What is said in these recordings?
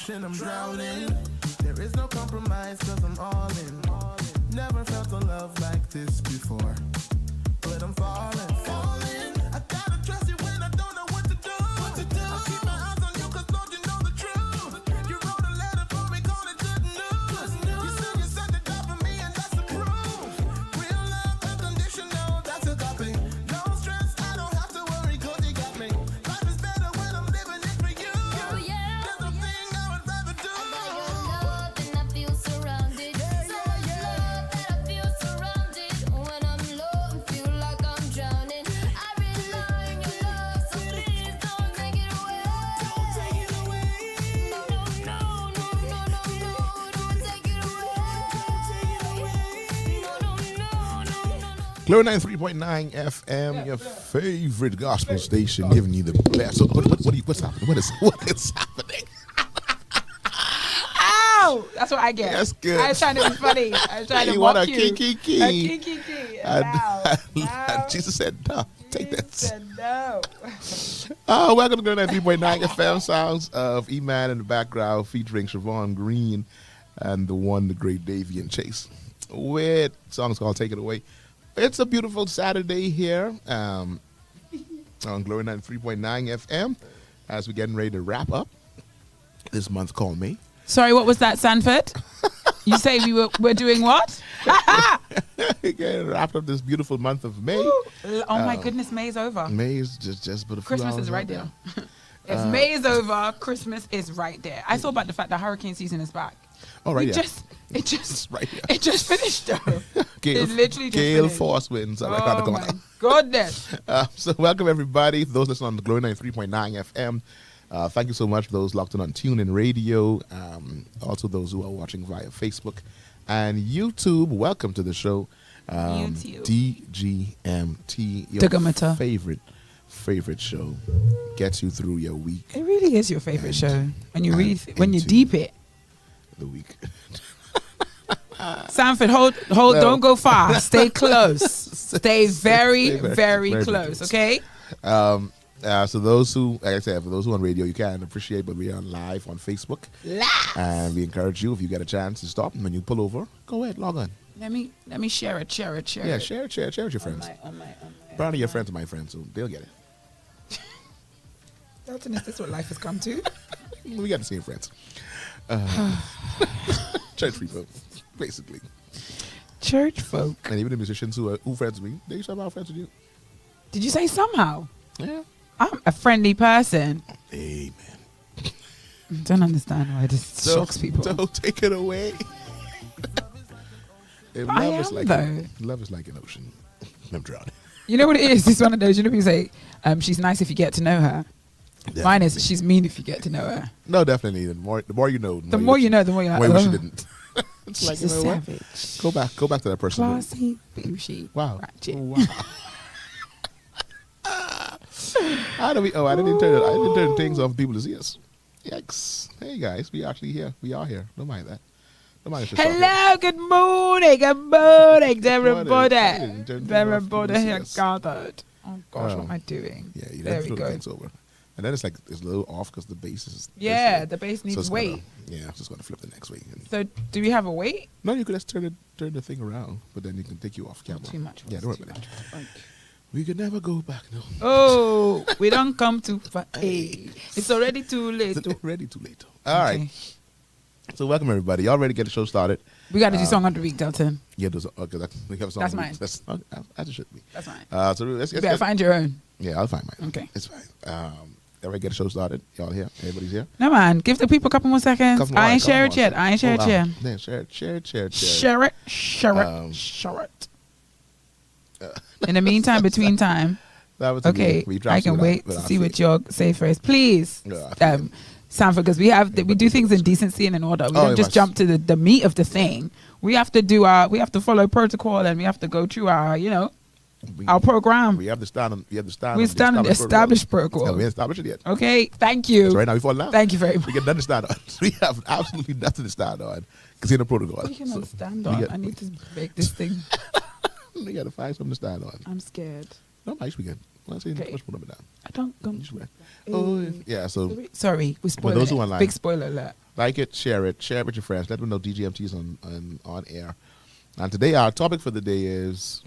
ocean, I'm drowning. There is no compromise, cause I'm all in. Never felt a love like this before. But I'm falling. I gotta trust you when I don't know what to do. I keep my eyes on you, cause don't you know the truth? You wrote a letter for me, call it good news. You said you sent it out for me, and that's the proof. Real love, unconditional, that's a copy. No stress, I don't have to worry, cause you got me. Life is better when I'm living it for you. There's no thing I would rather do. Love and I feel surrounded. So much love that I feel surrounded. When I'm low, I feel like I'm drowning. I rely on your love, so please don't take it away. Don't take it away. No, don't take it away. Don't take it away. No. Glory 93.9 FM, your favorite gospel station, giving you the best. What's happening? What is happening? Ow! That's what I get. That's good. I was trying to be funny. I was trying to You want mock a you. kiki? A kiki. No. Jesus said, no, take He that. said no. Welcome to Glory 93.9 FM. Sounds of E-Man in the background, featuring Siobhan Green and the great Davy and Chase. With songs called Take It Away. It's a beautiful Saturday here on Glory 93.9 FM as we're getting ready to wrap up this month called May. Sorry, what was that, Sanford? You say we're doing what? Getting wrapped up this beautiful month of May. Oh my goodness, May's over. May is just but a few Christmas hours is right out there. If May is over, Christmas is right there. I thought about the fact that hurricane season is back. Oh, right, yeah. It just right here. It just finished though. It literally just Gale finished. force winds are around the Oh corner. my goodness. So welcome everybody, those listening on the Glory 93.9 FM. Thank you so much for those locked in on TuneIn Radio. Also those who are watching via Facebook and YouTube. Welcome to the show. YouTube. DGMT, your DGMT. favorite show. Gets you through your week. It really is your favorite show. When you really when you into deep it. The week. Sanford, hold, No. don't go far. Stay close. Stay very, very close, okay? So those who, like I said, for those who are on radio, you can appreciate, but we are live on Facebook. Live. And we encourage you, if you get a chance to stop, and when you pull over, go ahead, log on. Let me share it. Yeah, share it with your friends. Probably your friends are my friends, so they'll get it. Delton, is this what life has come to? We got the same friends. Church people, basically. Church folk. And even the musicians who friends with me, they used to have our friends with you. Did you say somehow? Yeah. I'm a friendly person. Amen. I don't understand why this shocks people. Don't take it away. If I love am, is like though. Love is like an ocean. I'm drowning. You know what it is? It's one of those, you know, people say, she's nice if you get to know her. Definitely. Mine is, she's mean if you get to know her. No, definitely. The more you know. The more you know, the more you're like, Why wish you oh, didn't. It's like, she's you a know what? savage. Go back to that person. Classy, bougie, Wow. ratchet. Wow. How do we? Oh, I didn't turn things off for people to see us. Yikes! Hey guys, we actually here. We are here. Don't mind that. Don't mind. Hello, good morning to everybody. Morning. Everybody here Yes. gathered. Oh gosh, what am I doing? Yeah, you There have we to throw go. the things over, and then it's a little off because the bass is. Yeah, the bass needs it's weight. gonna- yeah, it's just gonna flip the next week. So, do we have a weight? No, you could just turn the thing around, but then you can take you off camera. Too much. Yeah, don't worry too about much. it. Like, We could never go back. No. oh, we don't come too far. Hey, it's already too late. It's already too late. All right. So welcome everybody. Y'all ready to get the show started? We got to do song of the week, Delton. Yeah, those. Okay, we have a song. That's of the mine. week. That's as it should be. That's fine. So let's You better find your own. Yeah, I'll find mine. Okay. It's fine. Everybody get the show started. Y'all here? Everybody's here? No, man. Give the people a couple more seconds. Couple more, I ain't couple share more it yet. I ain't share it yet. Yeah, share it. Share it. Um, In the meantime, between time. that was Okay, I can wait to see what y'all say first. Please, Sanford, because we do things in decency and in order. We don't just jump to the meat of the thing. We have to follow protocol, and we have to go through our program. We have to stand on. We the established protocol. Yeah, we haven't established it yet. Okay, thank you. So right now we falling out. Thank you very much. We get nothing to stand on. We have absolutely nothing to stand on. Casino protocol. We cannot stand on. I need to make this thing. We got to find something to stand on. I'm scared. No, nice weekend. Let's see. Okay. Let's put them down. I don't come. Oh, yeah. So Sorry, we spoiled those it. who are online- Big spoiler alert. Like it, share it with your friends. Let them know DGMT is on air. And today our topic for the day is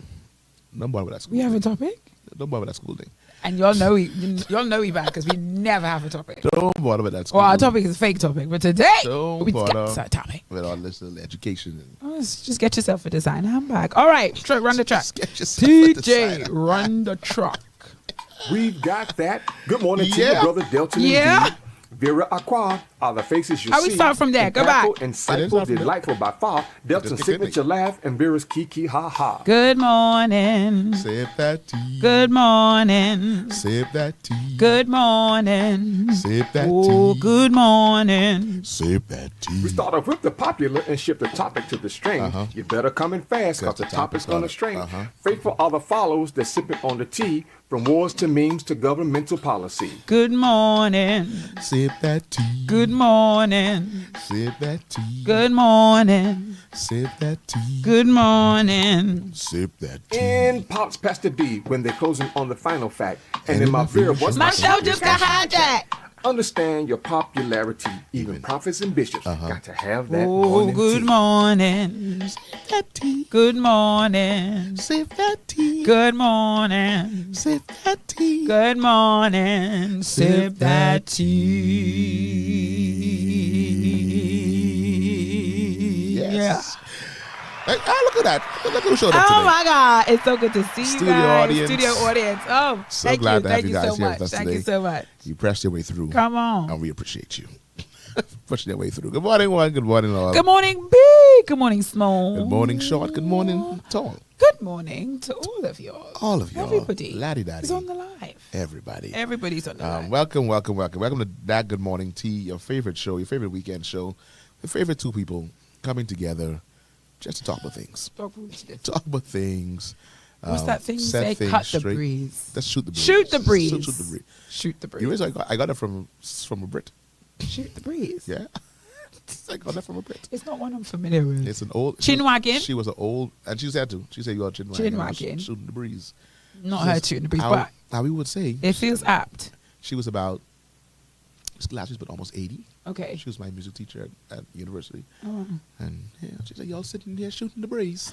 don't bother with that school. We have a topic? Don't bother with that school thing. And y'all know we bad because we never have a topic. Don't bother with that school. Well, our topic is a fake topic, but today don't we bother got a topic. with all this little education. Just get yourself a design handbag. All right, run the track. Just get yourself a DJ, designer. run the truck. We've got that. Good morning to Yeah. you, brother Delton. Yeah. Indeed. Vera Aqua are the faces you How see. we start from there? Go Impactful, back. It is Insightful, not from delightful by far. Delton's Just signature laugh and Vera's kiki ha ha. Good morning. Sip that tea. Good morning. Sip that tea. Good morning. Sip that Oh, tea. good morning. Sip that tea. We start off with the popular and shift the topic to the string. Uh-huh. You better come in fast because the topic's gonna string. Uh-huh. Faithful are the follows that sip it on the tea, from wars to memes to governmental policy. Good morning. Sip that tea. Good morning. Sip that tea. Good morning. Sip that tea. Good morning. Sip that tea. And pops Pastor D when they're closing on the final fact. And in my Vera voice, My show just got hijacked. understand your popularity. Even prophets and bishops got to have that Oh, morning good tea. morning. Sip that tea. Good morning. Sip that tea. Good morning. Sip that tea. Good morning. Sip that tea. Yes. Hey, look at that. Look who showed up Oh today. my God. It's so good to see you Studio guys. audience. Studio audience. Oh, So thank glad you. to have Thank you you guys so here with much. us Thank today. you so much. You pressed your way through. Come on. And we appreciate you. Pushing your way through. Good morning, one. Good morning, all. Good morning, big. Good morning, small. Good morning, short. Good morning, tall. Good morning to all of y'all. All of y'all. Everybody. Laddie-daddy. is on the live. Everybody. Everybody's on the live. Welcome to That Good Morning Tea, your favorite show, your favorite weekend show, your favorite two people coming together just to talk about things. Talk about things. What's that thing you set say? things Cut the straight. breeze. Let's shoot the breeze. Shoot the breeze. Shoot the breeze. Shoot the breeze. You realize I got that from a Brit. Shoot the breeze. Yeah. I got that from a Brit. It's not one I'm familiar with. It's an old Chinwaggin? She was an old, and she said to. She said you are Chinwaggin. Chinwaggin. Shooting the breeze. Not her shooting the breeze, How, but how we would say it feels apt. she was about. She's but almost 80. Okay. She was my music teacher at university. Oh. And yeah, she said, y'all sitting here shooting the breeze.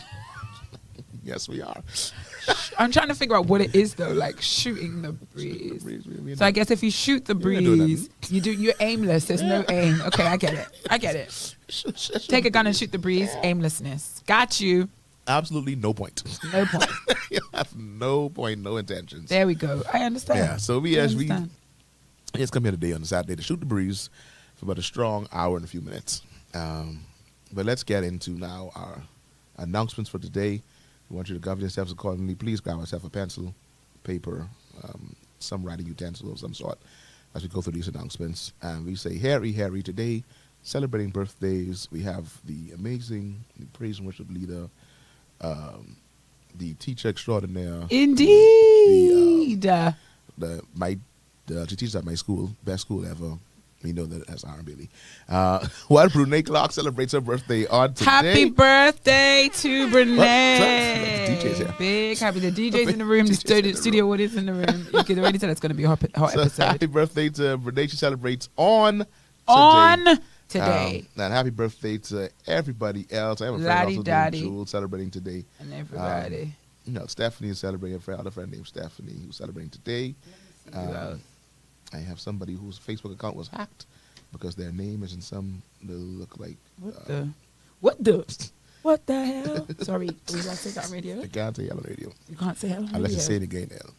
Yes, we are. I'm trying to figure out what it is though, like shooting the breeze. So I guess if you shoot the You're not doing breeze, you're aimless. There's no aim. Okay, I get it. Take a gun and shoot the breeze. Aimlessness. Got you. Absolutely no point. No point. You have no point, no intentions. There we go. I understand. Yeah, so we I as we understand. just come here today on a Saturday to shoot the breeze for about a strong hour and a few minutes. But let's get into now our announcements for today. We want you to govern yourselves accordingly. Please grab yourself a pencil, paper, some writing utensil of some sort as we go through these announcements. And we say, Harry, today, celebrating birthdays. We have the amazing, the praise and worship leader, the teacher extraordinaire. Indeed. The she teaches at my school, best school ever. We know that as R. Billy. While Brene Clark celebrates her birthday on today. Happy birthday to Brene. The DJ's here. Big happy. The DJ's in the room. The DJ's in the studio audience in the room. You can already tell it's going to be a hot So episode. happy birthday to Brene. She celebrates on Today. And happy birthday to everybody else. I have a friend also Laddie-daddy. named Jewel celebrating today. And everybody. Stephanie is celebrating. A other friend named Stephanie who's celebrating today. I have somebody whose Facebook account was hacked because their name is in some little look like. What the hell? Sorry, we got to say that on radio? I can't say hell on radio. You can't say hell on radio. Unless you say it again, hell.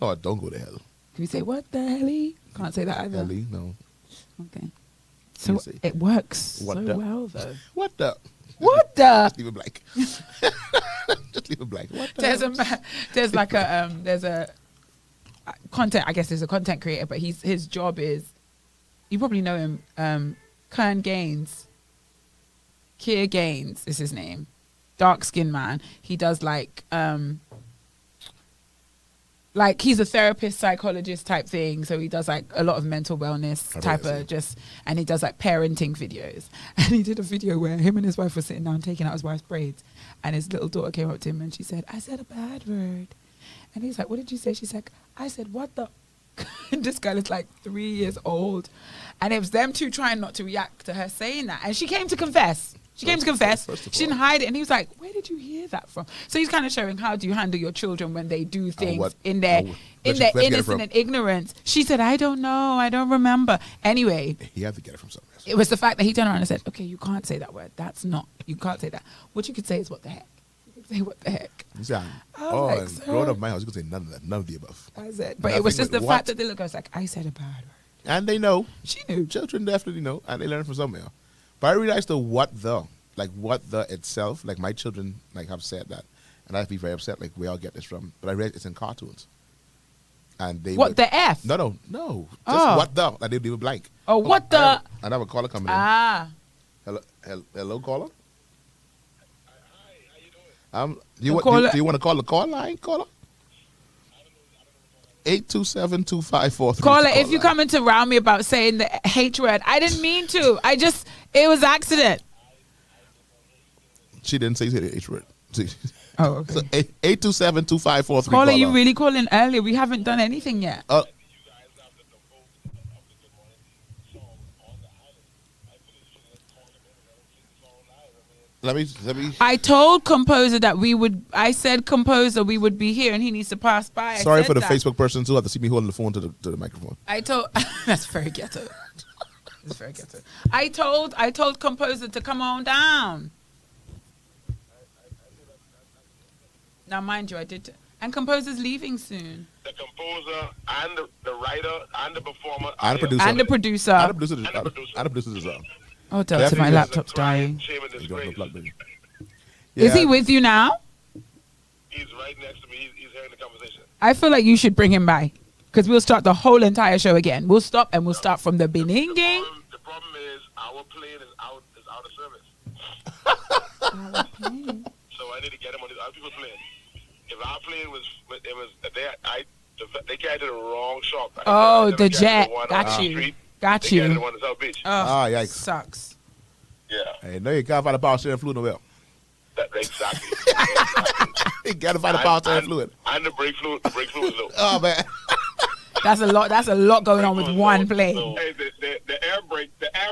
Oh, don't go to hell. Can we say what the hell? Can't say that either. Ellie, no. Okay. So say? it works What so the? well though. What the? What the? Just leave it blank. Just leave it blank. What the? There's a content. I guess there's a content creator, but his job is. You probably know him. Kern Gaines. Keir Gaines is his name. Dark skinned man. He does like he's a therapist, psychologist type thing. So he does like a lot of mental wellness type of and he does like parenting videos. And he did a video where him and his wife were sitting down taking out his wife's braids, and his little daughter came up to him and she said, "I said a bad word." And he's like, "What did you say?" She's like, "I said what the." this girl is like 3 years old. And it was them two trying not to react to her saying that. And she came to confess. She didn't hide it. And he was like, where did you hear that from? So he's kind of showing how do you handle your children when they do things in their innocence and ignorance. She said, I don't know. I don't remember. Anyway. He had to get it from somewhere else. It was the fact that he turned around and said, okay, you can't say that word. You can't say that. What you could say is what the heck. You could say what the heck. He said, growing up in my house, you could say none of that. None of the above. I said, but it was just the fact that the little girl was like, I said a bad word. And they know. She knew. Children definitely know. And they learn from somewhere. But I realized the what the itself, like my children have said that. And I'd be very upset, like where I'll get this from. But I read it's in cartoons. And they the F? No. Just what the. Like they were blank. Oh, what the? I have a caller coming in. Hello, caller? Hi, how you doing? Do you want to call the call line, caller? 827-2543. Caller, if you coming to round me about saying the H word, I didn't mean to. It was accident. She didn't say the H word. Oh, okay. So 827-2543. Caller, you really calling earlier? We haven't done anything yet. Let me. I told composer that I said composer we would be here and he needs to pass by. Sorry for the Facebook persons who have to see me holding the phone to the microphone. That's very ghetto. That's very ghetto. I told composer to come on down. Now, mind you, I did. And composer's leaving soon. The composer and the writer and the performer and the producer. And the producer. And the producer as well. Oh, Delton, my laptop's dying. Yeah. Is he with you now? He's right next to me. He's hearing the conversation. I feel like you should bring him by. Because we'll start the whole entire show again. We'll stop and we'll start from the beginning. The problem is our plane is out of service. So I need to get him on his other people's plane. If our plane they carried the wrong shop. Oh, the jet. Got you. Got they you. carried the one in South Beach. Yikes. Sucks. Yeah. Hey, no, you can't find a power steering fluid nowhere. Exactly. You gotta find a power steering fluid. And the brake fluid is low. Oh man. That's a lot going on with one plane. Hey, the air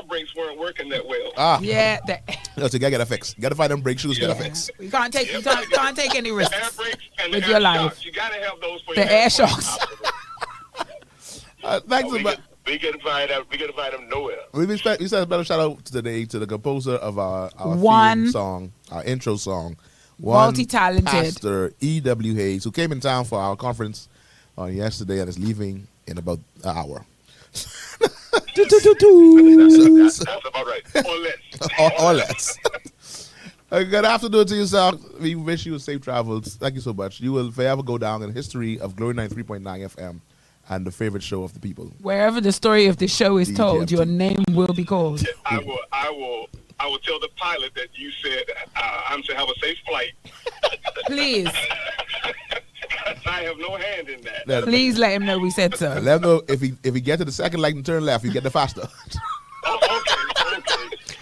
brakes weren't working that well. Yeah. So you gotta get a fix. You gotta find them brake shoes, get a fix. You can't take any risks Air brakes and with the your air life. shocks. You gotta have those for The your air shocks. Thanks we can find them nowhere. We send a special shout out today to the composer of our One theme song, our intro song. Multi-talented. Pastor E.W. Hayes, who came in town for our conference on yesterday and is leaving in about an hour. That's about right. Or less. Good afternoon to you, sir. We wish you safe travels. Thank you so much. You will forever go down in the history of Glory 93.9 FM and the favorite show of the people. Wherever the story of the show is told, DGMT. your name will be called. I will tell the pilot that you said I'm to have a safe flight. Please. I have no hand in that. Please let him know we said so. Let him know if he gets to the second light and turn left, you get the faster. Okay.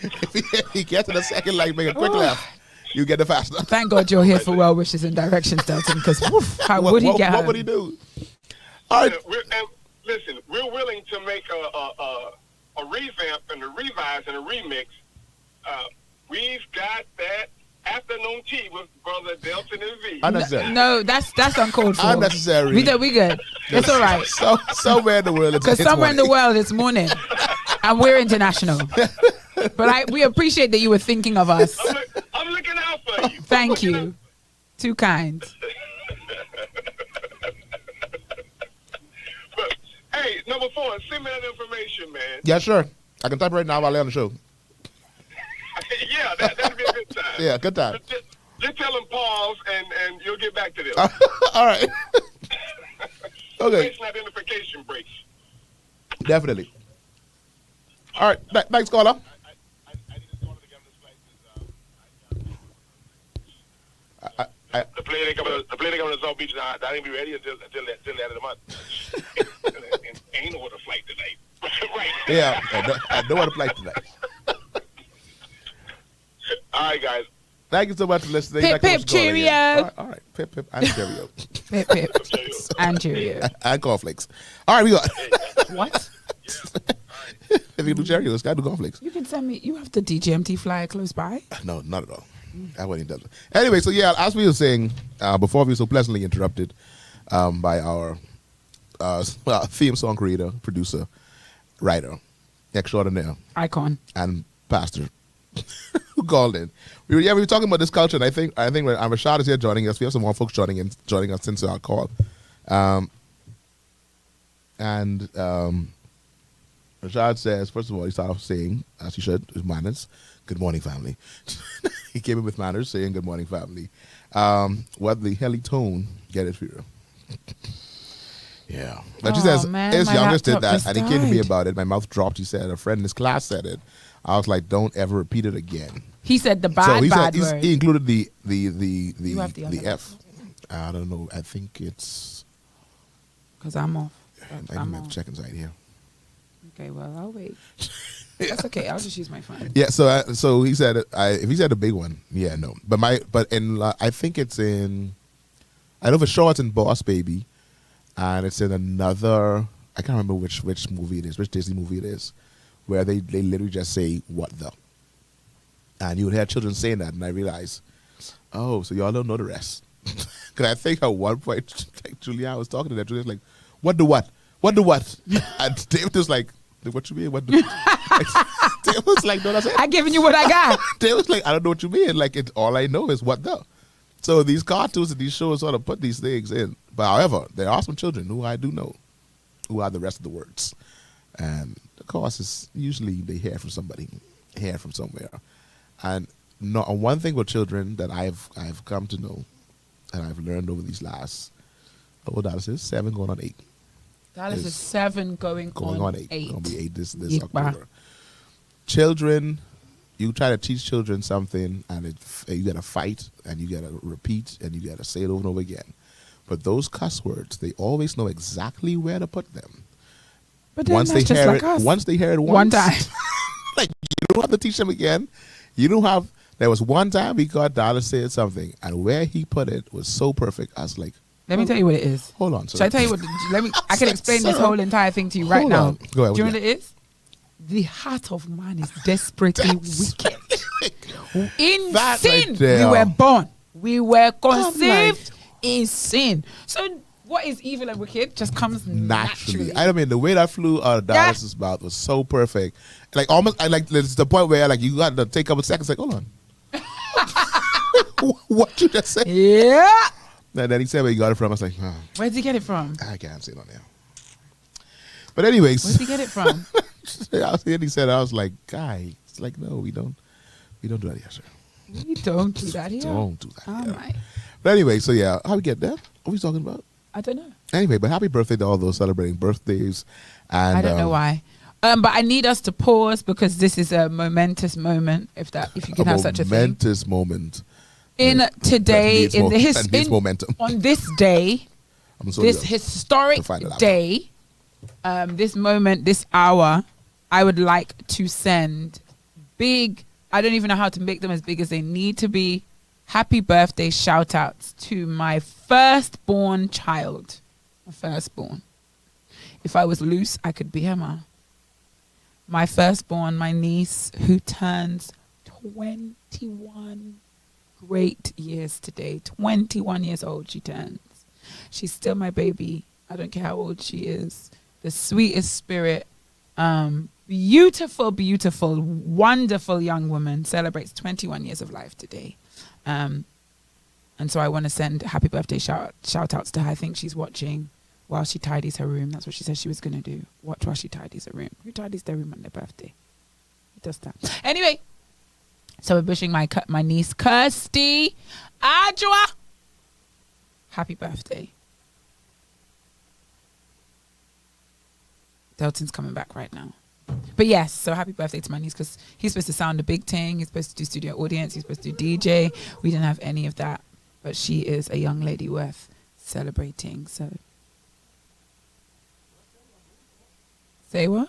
If he gets to the second light, make a quick left, you get the faster. Thank God you're here for well wishes and directions, Delton, because how would he get What home? would he do? All right. Listen, we're willing to make a revamp and a revise and a remix. We've got that afternoon tea with Brother Delton and V. Unnecessary. No, that's uncalled for. Unnecessary. We good. It's all right. Somewhere in the world, Because somewhere in the world it's morning, and we're international. But we appreciate that you were thinking of us. I'm looking out for you. Thank you. Too kind. But, hey, number 4, send me that information, man. Yeah, sure. I can type it right now while I'm on the show. Yeah, that'd be a good time. Yeah, good time. Just tell them pause, and you'll get back to them. All right. Okay. Station identification breaks. Definitely. All right. Thanks, caller. The plane ain't coming to South Beach. That ain't be ready until the end of the month. And ain't no other flight tonight. Right. Yeah, I know what to play tonight. All right, guys. Thank you so much for listening. Pip, pip, cheerio. All right. Pip, pip, and cheerio. Pip, pip, and cheerio. And cornflakes. All right, we got. What? If you do Cheerios, gotta do cornflakes. You can send me. You have the DGMT flyer close by. No, not at all. I wouldn't do that. Anyway, so yeah, as we were saying before, we were so pleasantly interrupted by our theme song creator, producer, writer, extraordinaire, Icon, and pastor who called in. We were talking about this culture, and I think when Rashad is here joining us, we have some more folks joining us since our call, and Rashad says, first of all, he started off saying, as he should, his manners, good morning, family. He came in with manners, saying good morning, family. What the hell he tone, get it, Vera. Yeah. But she says, his youngest did that, and he came to me about it. My mouth dropped. He said, a friend in his class said it. I was like, don't ever repeat it again. He said the bad word. He included the F. I don't know. I think it's... Because I'm off. I'm have to check inside here. Okay, well, I'll wait. That's okay. I'll just use my phone. Yeah, so he said, if he said a big one, yeah, no. But in I think it's in, I know for sure it's in Boss Baby, and it's in another, I can't remember which movie it is, which Disney movie it is, where they literally just say, what the? And you would hear children saying that, and I realized, oh, so y'all don't know the rest. Because I think at one point, like Julia was talking to them, Julia's like, what the what? What the what? And David was like, what you mean? What the? David was like, no, that's it. I giving you what I got. David was like, I don't know what you mean. Like, all I know is what the. So these cartoons and these shows sort of put these things in. But however, there are some children who I do know who are the rest of the words. And of course, it's usually they hear from somebody, hear from somewhere. And one thing with children that I've come to know and I've learned over these last, that is 7 going on 8. Dallas is 7 going on 8. It's going to be 8 this October. Children, you try to teach children something, and you got to fight, and you got to repeat, and you got to say it over and over again. But those cuss words, they always know exactly where to put them. But then once they hear it, once they hear it one time, like you don't have to teach them again. You don't have. There was one time we got Dallas said something, and where he put it was so perfect. I was like, let me tell you what it is. Hold on, sir. Should I tell you what? I can explain this whole entire thing to you right now. Go ahead. Do you know what it is? The heart of man is desperately wicked. In sin, we were born. We were conceived in sin. So what is evil and wicked just comes naturally. I mean, the way that flew out of Dallas's mouth was so perfect. Like almost, it's the point where like you got to take a couple seconds. Like, hold on, what you just say? Yeah. And then he said where he got it from. I was like, oh, where'd he get it from? I can't say it on there. But anyways, where'd he get it from? He said, I was like, guy, it's like, no, we don't do that here, sir. We don't do that here. Don't do that here. Right. But anyway, so yeah, how we get there? What are we talking about? I don't know. Anyway, but happy birthday to all those celebrating birthdays. And I don't know why. But I need us to pause because this is a momentous moment. If you can have such a thing. Momentous moment. In today, in the history, on this day, this historic day, this moment, this hour, I would like to send big, I don't even know how to make them as big as they need to be, happy birthday shout outs to my firstborn child. My firstborn. If I was loose, I could be her ma. My firstborn, my niece, who turns 21 great years today. 21 years old she turns. She's still my baby. I don't care how old she is. The sweetest spirit. Beautiful, beautiful, wonderful young woman. Celebrates 21 years of life today. And so I want to send happy birthday shout outs to her. I think she's watching while she tidies her room. That's what she said she was going to do. Watch while she tidies her room. Who tidies their room on their birthday? Who does that? Anyway. So we're wishing my niece Kirsty Adjoa happy birthday. Delton's coming back right now. But yes, so happy birthday to my niece because he's supposed to sound a big thing. He's supposed to do studio audience. He's supposed to do DJ. We didn't have any of that. But she is a young lady worth celebrating. So, say what?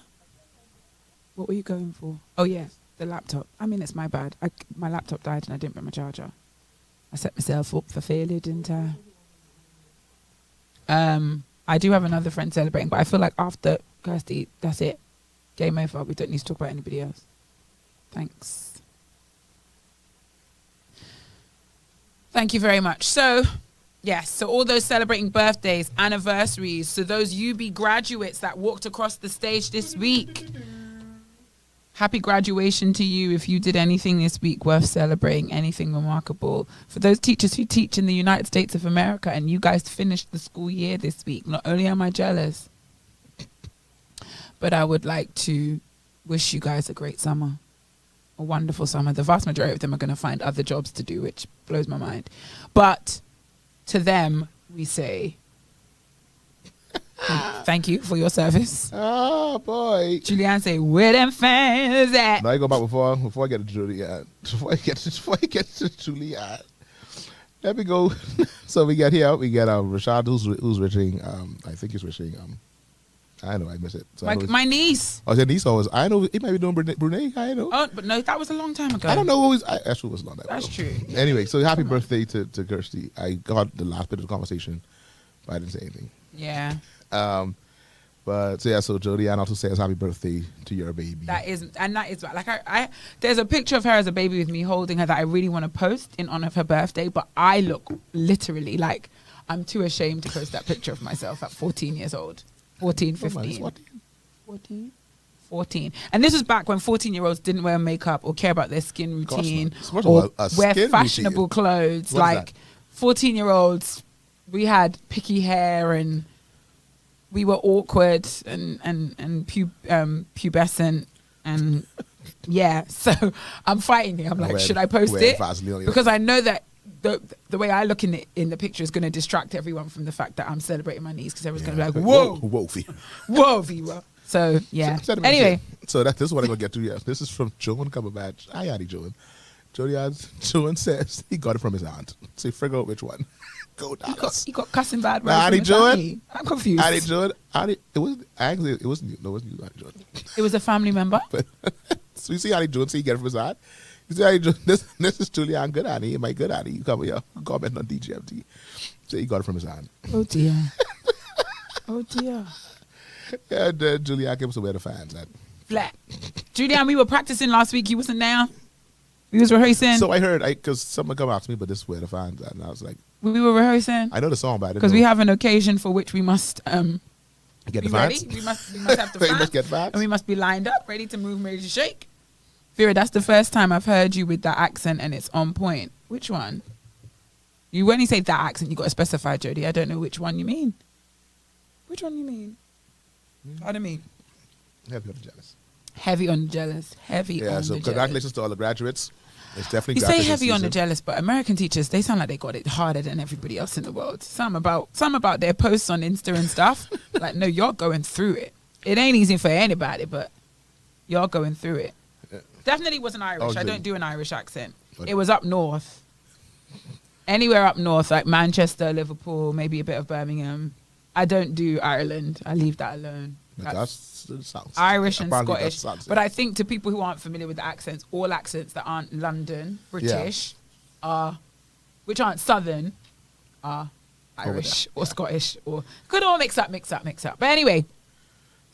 What were you going for? Oh, yeah. The laptop. I mean, it's my bad. My laptop died and I didn't bring my charger. I set myself up for failure, didn't I? I do have another friend celebrating, but I feel like after Kirsty, that's it. Game over. We don't need to talk about anybody else. Thanks. Thank you very much. So, yes, so all those celebrating birthdays, anniversaries, so those UB graduates that walked across the stage this week, happy graduation to you if you did anything this week worth celebrating, anything remarkable. For those teachers who teach in the United States of America and you guys finished the school year this week, not only am I jealous, but I would like to wish you guys a great summer, a wonderful summer. The vast majority of them are going to find other jobs to do, which blows my mind. But to them, we say... thank you for your service. Oh boy, Julianne say, "Where them fans at?" Now I go back before I get to Julianne. Before I get to Julianne, let me go. So we get Rashad, who's wishing. I think he's wishing. I know I miss it. So my niece. Oh, your niece always. I know he might be doing Brunei. I know. Oh, but no, that was a long time ago. I don't know who he's. Actually, it was a long time That's ago. true. Anyway, so happy birthday to Kirsty. I got the last bit of the conversation, but I didn't say anything. Yeah. But so yeah, so Jody Ann also says happy birthday to your baby. That is like I there's a picture of her as a baby with me holding her that I really want to post in honor of her birthday, but I look literally like I'm too ashamed to post that picture of myself at 14 years old. 14, 15. 14. And this was back when 14-year-olds didn't wear makeup or care about their skin routine or wear fashionable clothes. Like 14-year-olds, we had picky hair and we were awkward and pubescent and yeah. So I'm fighting here. I'm like, should I post it? Because I know that the way I look in the picture is going to distract everyone from the fact that I'm celebrating my niece because everyone's going to be like, whoa, Vera. So yeah. Anyway, so this is what I'm going to get to. Yes, this is from Joan Cumberbatch. Hi, Auntie Joan. Joan says he got it from his aunt. So figure out which one. Go dollars. He got cussing bad. Auntie Joan. I'm confused. Auntie Joan. It wasn't you, Auntie Joan. It was a family member. So you see Auntie Joan, so you get it from his aunt. You see Auntie Joan, this is Julianne Good Auntie, my good auntie. You come here, comment on DGMT. So he got it from his aunt. Oh dear. Oh dear. And Julianne came to where the fans at. Flat. Julianne, we were practicing last week. You wasn't there. We was rehearsing. So I heard, because someone come ask me, but this is where the fans at. And I was like, we were rehearsing. I know the song, but I didn't know. Because we have an occasion for which we must get the fans. We must have the fans. We must get fans. And we must be lined up, ready to move, ready to shake. Vera, that's the first time I've heard you with that accent and it's on point. Which one? When you say that accent, you got to specify, Jody. I don't know which one you mean. Which one you mean? Pardon me. Heavy on the jealous. Heavy on the jealous. Yeah, so congratulations to all the graduates. It's definitely you say heavy on the jealous, but American teachers, they sound like they got it harder than everybody else in the world. Some about their posts on Insta and stuff. Like, no, you're going through it. It ain't easy for anybody, but you're going through it. Yeah. Definitely wasn't Irish. I don't do an Irish accent. It was up north. Anywhere up north, like Manchester, Liverpool, maybe a bit of Birmingham. I don't do Ireland. I leave that alone. That's Irish and Scottish. But I think to people who aren't familiar with the accents, all accents that aren't London, British, which aren't Southern, are Irish or Scottish or could all mix up. But anyway.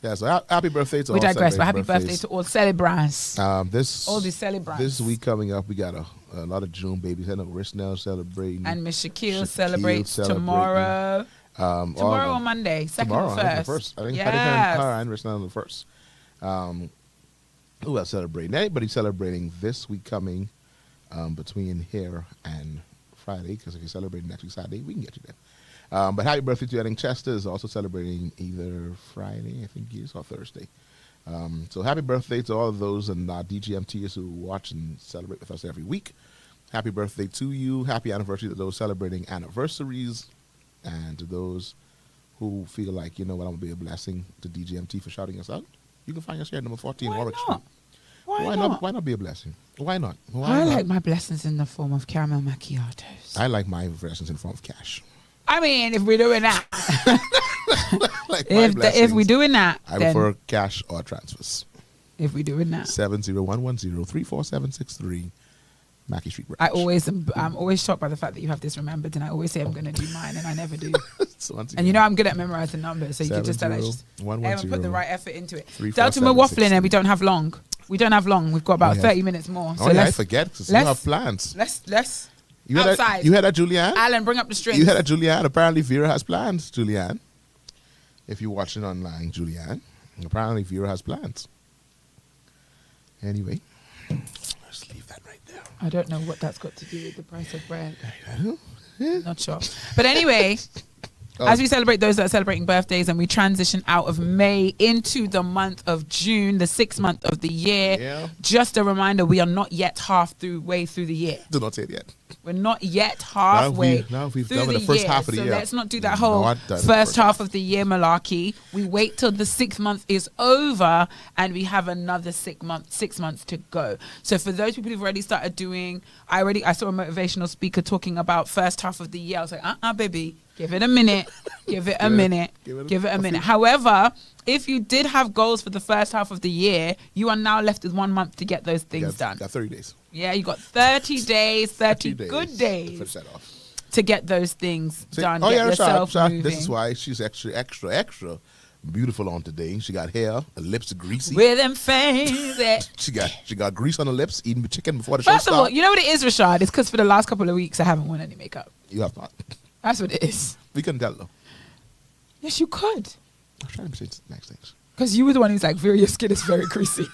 Yeah, so happy birthday to all. We digress, but happy birthday to all celebrants. All the celebrants. This week coming up, we got a lot of June babies. I know Rich now celebrating. And Miss Shaquille celebrates tomorrow. Tomorrow or Monday, second or first. I think her and Rich now on the first. Who else celebrating? Anybody celebrating this week coming between here and Friday? Because if you're celebrating next week Saturday, we can get you there. But happy birthday to, I think Chester is also celebrating either Friday, I think he is, or Thursday. So happy birthday to all of those and DGMTers who watch and celebrate with us every week. Happy birthday to you. Happy anniversary to those celebrating anniversaries. And to those who feel like, you know what, I'm going to be a blessing to DGMT for shouting us out. You can find us here at number 14 Warwick Street. Why not? Why not be a blessing? Why not? I like my blessings in the form of caramel macchiatos. I like my blessings in the form of cash. I mean, if we're doing that. If we're doing that. I prefer cash or transfers. if we do it now. 70110-34763. Mackey Street Branch. I'm always shocked by the fact that you have this remembered, and I always say I'm going to do mine, and I never do. So once And you know I'm good at memorizing numbers, so you can just tell I just 70110 haven't put the right effort into it. 34763. Delton, we're waffling, and we don't have long. We've got about 30 minutes more. So I forget because you have plans. Let's You had outside. You had that, Julianne? Alan, bring up the strings. You had that, Julianne? Apparently Vera has plans, Julianne. If you're watching online, Julianne, apparently Vera has plans. Anyway, let's leave that right there. I don't know what that's got to do with the price of bread. Not sure. But anyway, as we celebrate those that are celebrating birthdays and we transition out of May into the month of June, the 6th month of the year, just a reminder, we are not yet way through the year. Do not say it yet. We're not yet halfway now we've through done the the first year. half of the so year. let's not do that whole first half of the year malarkey. We wait till the 6th month is over and we have another 6 months to go. So for those people who've already started doing, I saw a motivational speaker talking about first half of the year. I was like, baby, give it a minute. Give it a minute. Give it a minute. However, if you did have goals for the first half of the year, you are now left with 1 month to get those things done. Got 30 days. Yeah, you got 30 days, 30 good days to get those things done. Get yourself moving. This is why she's extra beautiful on today. She got hair, her lips are greasy. With them fangs. she got grease on her lips, eating the chicken before the show First starts. of all, you know what it is, Rashad? It's because for the last couple of weeks I haven't worn any makeup. You have not. That's what it is. We couldn't tell though. Yes, you could. I'm trying to say next things. Because you were the one who's like, Vera, your skin is very greasy.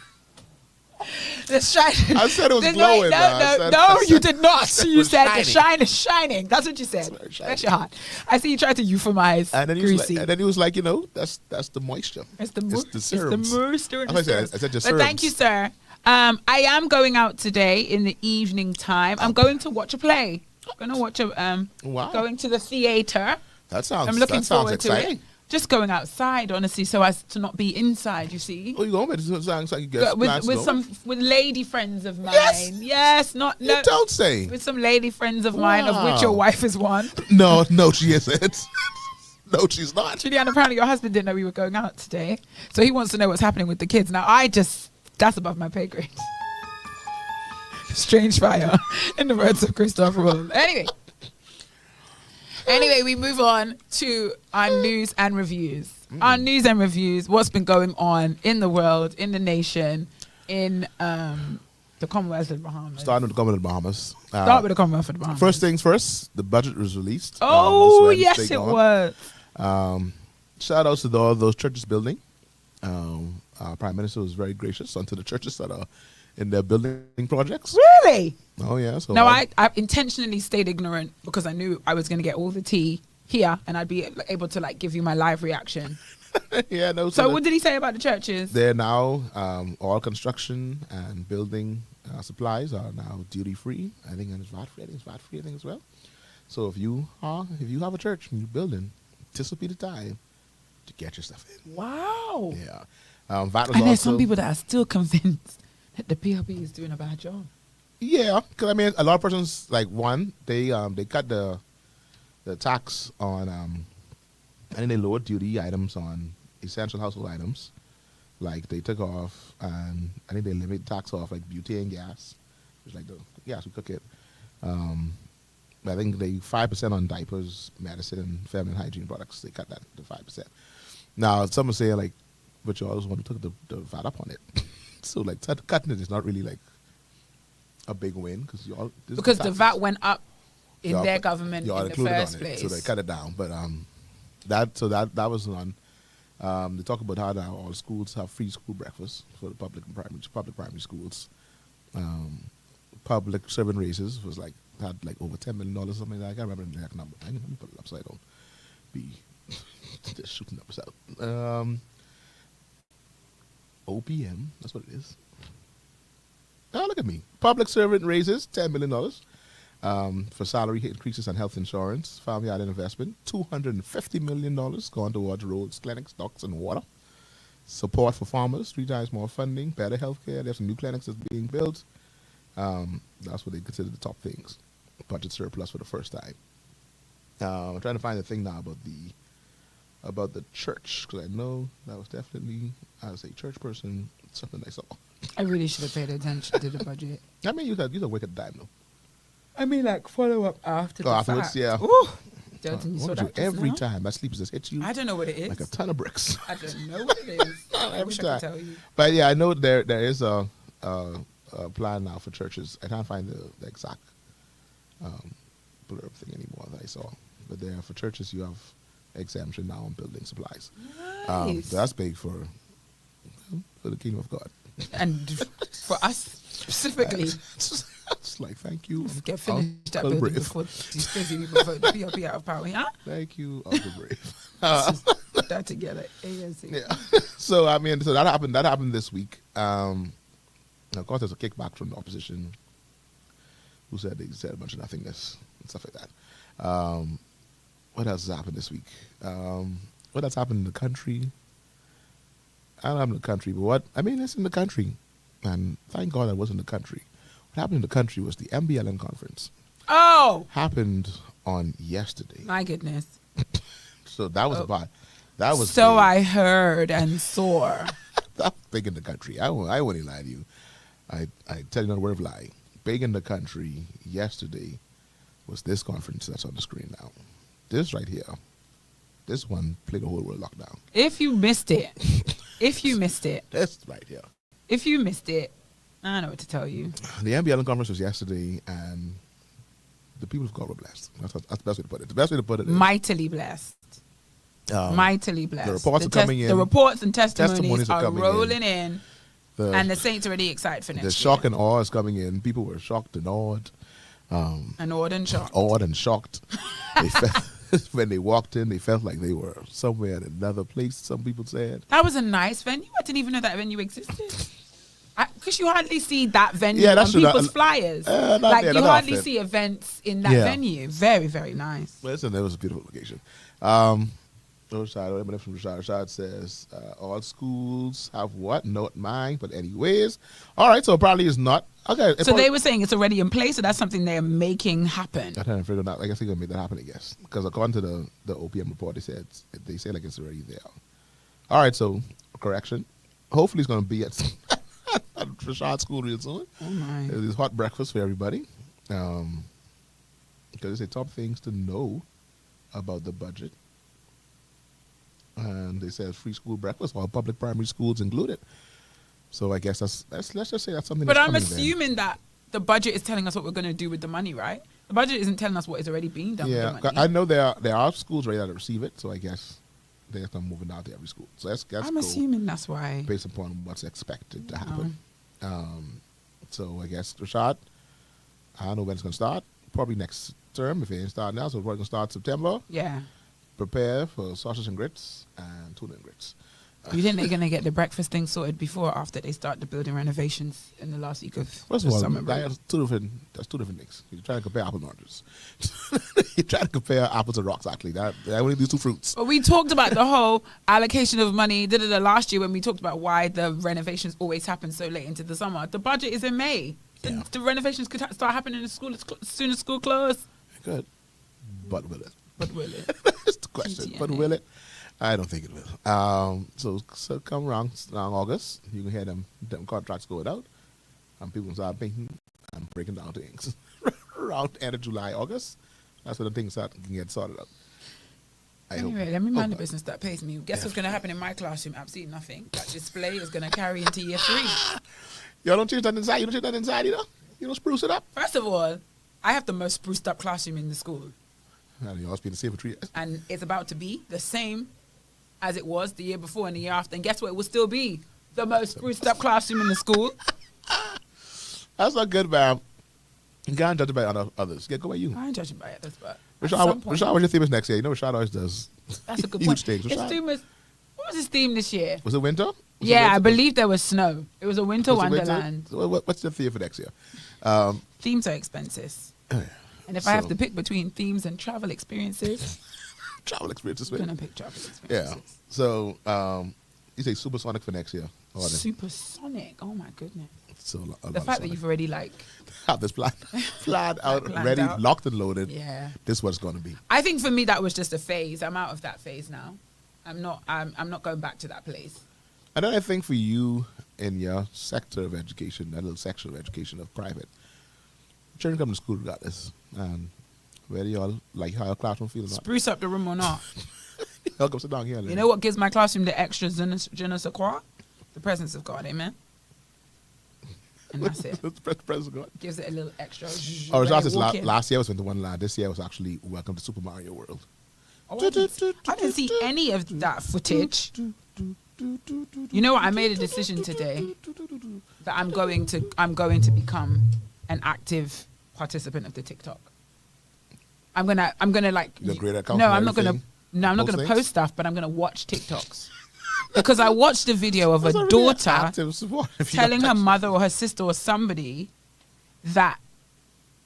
Let's try. I said it was glowing. No, you did not. You said the shining. shine is shining. That's what you said. Bless your heart. I see you tried to euphemize and then greasy. he was like, that's the moisture. It's the serums. moisture. I said just But thank you, sir. I am going out today in the evening time. I'm going to watch a play. I'm going to watch going to the theater. I'm looking forward to it. Just going outside, honestly, so as to not be inside. You see. Oh, you going? With lady friends of mine. Yes, no. You don't say. With some lady friends of mine, of which your wife is one. No, she isn't. No, she's not. Julianne, apparently your husband didn't know we were going out today, so he wants to know what's happening with the kids. Now, that's above my pay grade. Strange fire, in the words of Christopher Roll. Anyway, we move on to our news and reviews. Our news and reviews, what's been going on in the world, in the nation, in the Commonwealth of the Bahamas. Starting with the Commonwealth of the Bahamas. Start with the Commonwealth of the Bahamas. First things first, the budget was released. Oh, yes, it was. Shout outs to all those churches building. Our Prime Minister was very gracious unto the churches that are in their building projects. Really? Oh, yeah. So no, I intentionally stayed ignorant because I knew I was going to get all the tea here and I'd be able to give you my live reaction. Yeah. No. So what did he say about the churches? They're now all construction and building supplies are now duty free. I think it's VAT free. I think as well. So if you have a church and you're building, this will be the time to get your stuff in. Wow. Yeah. VAT was and there's some people that are still convinced that the PLP is doing a bad job. Yeah, because I mean, a lot of persons they cut the tax on I think they lowered duty items on essential household items, like they took off, and I think they limited tax off like butane gas, which is like the gas we cook it. I think they 5% on diapers, medicine, and feminine hygiene products. They cut that to 5%. Now some are saying but you always want to take the VAT up on it. So cutting it is not really a big win because the VAT went up in their government in the first place. So they cut it down. But that was on. They talk about how now all schools have free school breakfast for the public primary schools. Public servant raises had over $10 million or something like that. I can't remember the exact number. Let me put it up so I don't be just shooting numbers out. OPM, that's what it is. Oh, look at me. Public servant raises, $10 million for salary increases and health insurance. Family island investment, $250 million gone towards roads, clinics, docks, and water. Support for farmers, 3 times more funding, better health care. There's some new clinics that's being built. That's what they consider the top things. Budget surplus for the first time. I'm trying to find the thing now about the church, because I know that was definitely, as a church person, Something I saw. I really should have paid attention to the budget. I mean, you can work at the time, though. I mean, like, follow up after the Afterwards, fact. yeah. Ooh. Delton, you saw What that do every just now? time that sleep just hits you I don't know what it is. like a ton of bricks. I don't know what it is. I Every wish I time. could tell you. But yeah, I know there is a plan now for churches. I can't find the exact blurb thing anymore that I saw. But there, for churches, you have exemption now on building supplies. Nice. So that's big for the kingdom of God. And for us specifically, It's like, thank you. get finished that Uncle building Brave. before these crazy people vote the PLP out of power. Yeah? Thank you, Uncle Brave. Put that together. ASAP. Yeah. So I mean, so that happened. That happened this week. Of course, there's a kickback from the opposition, who said they said a bunch of nothingness and stuff like that. What else has happened this week? What else happened in the country? I don't have in the country, but it's in the country, and thank God I was in the country. What happened in the country was the MBLM conference. Oh, Happened on yesterday. my goodness. So that was about. That was So big. I heard and saw. That's big in the country. I wouldn't lie to you. I tell you not a word of lie. Big in the country yesterday was this conference that's on the screen now. This right here. This one played the whole world lockdown. If you missed it, This right here. I don't know what to tell you. The MBLM conference was yesterday, and the people of God were blessed. That's the best way to put it. The best way to put it is Mightily blessed. Mightily blessed. the reports are coming in. The reports and testimonies Testimonies are are coming rolling in. the, And the saints are already excited for next the year. shock and awe is coming in. People were shocked and awed. And awed and shocked. Awed and shocked. They felt, when they walked in, they felt like they were somewhere in another place, some people said. That was a nice venue. I didn't even know that venue existed. Because you hardly see that venue Yeah, on that's true. people's flyers. Not Like, there, you not hardly often. see events in that Yeah. venue. Very, very nice. Listen, it was a beautiful location. Rashad says, all schools have what? Not mine, but anyways. All right, so probably it's not. Okay. So they were saying it's already in place, so that's something they're making happen. I can't figure it out. I guess they're going to make that happen, I guess. Because according to the OPM report, they say like it's already there. All right, so correction. Hopefully it's going to be at Rashad School real soon. Oh, my. There's hot breakfast for everybody. Because they say top things to know about the budget. And they said free school breakfast, all public primary schools included. So I guess let's just say that's something But that's I'm coming then. assuming that the budget is telling us what we're going to do with the money, right? The budget isn't telling us what is already being done Yeah, with the money. I know there are schools ready to receive it, so I guess they're not moving out to every school. So that's I'm cool, assuming that's why. based upon what's expected to happen. So I guess Rashad, I don't know when it's going to start. Probably next term if it ain't starting now. So we're going to start September. Yeah. Prepare for sausage and grits and tuna and grits. You think they're going to get the breakfast thing sorted before or after they start the building renovations in the last week of First the of all, summer break? that's two different things. You're trying to compare apples and oranges. You're trying to compare apples and rocks, actually. That only these two fruits. But we talked about the whole allocation of money last year when we talked about why the renovations always happen so late into the summer. The budget is in May. Yeah. The renovations could start happening in school as soon as school closed. Good. But will it? But will it? That's the question. But will it? I don't think it will. So come around August, you can hear them contracts going out, and people start painting and breaking down things. Around end of July, August, that's when the things can get sorted out. Anyway, let me mind the business that pays me. Guess what's going to happen in my classroom? Absolutely nothing. That display is going to carry into year 3. You don't change that inside. You don't change that inside either. You don't spruce it up. First of all, I have the most spruced up classroom in the school. And you always been the same for 3 years. And it's about to be the same as it was the year before and the year after. And guess what? It will still be the most spruced up classroom in the school. That's not good, man. You can't judge it by others. Go by you. I ain't judging by others, but Rashad, what's your theme is next year? You know Rashad always does. that's a good huge point. things. His Rashad, theme was, what was his theme this year? was it winter? Was it Yeah, I winter? believe there was snow. It was a winter Was it winter? wonderland. So what's the theme for next year? Themes are expensive. And if I have to pick between themes and travel experiences, Travel experiences. I'm Right? going to pick travel experiences. Yeah. So you say supersonic for next year. Or Supersonic. Oh, my goodness. so The fact that you've already, like, have this plan out, Planned ready, out. locked and loaded. yeah. This is what it's going to be. I think for me, that was just a phase. I'm out of that phase now. I'm not going back to that place. And then I think for you, in your sector of education, that little section of education of private, children come to school regardless. And whether y'all like how your classroom feels or not. Spruce up the room or not. Y'all come sit down here. You know what gives my classroom the extra je ne sais quoi? The presence of God, amen? And that's it. The presence of God. Gives it a little extra. Oh, last year was 21 lad. This year was actually Welcome to Super Mario World. Oh, I didn't see any of that footage. You know what? I made a decision today that I'm going to become an active participant of the TikTok. I'm gonna like. You're great at no, I'm not gonna. No, I'm not gonna post stuff, but I'm gonna watch TikToks. Because I watched a video of a daughter telling her mother or her sister or somebody that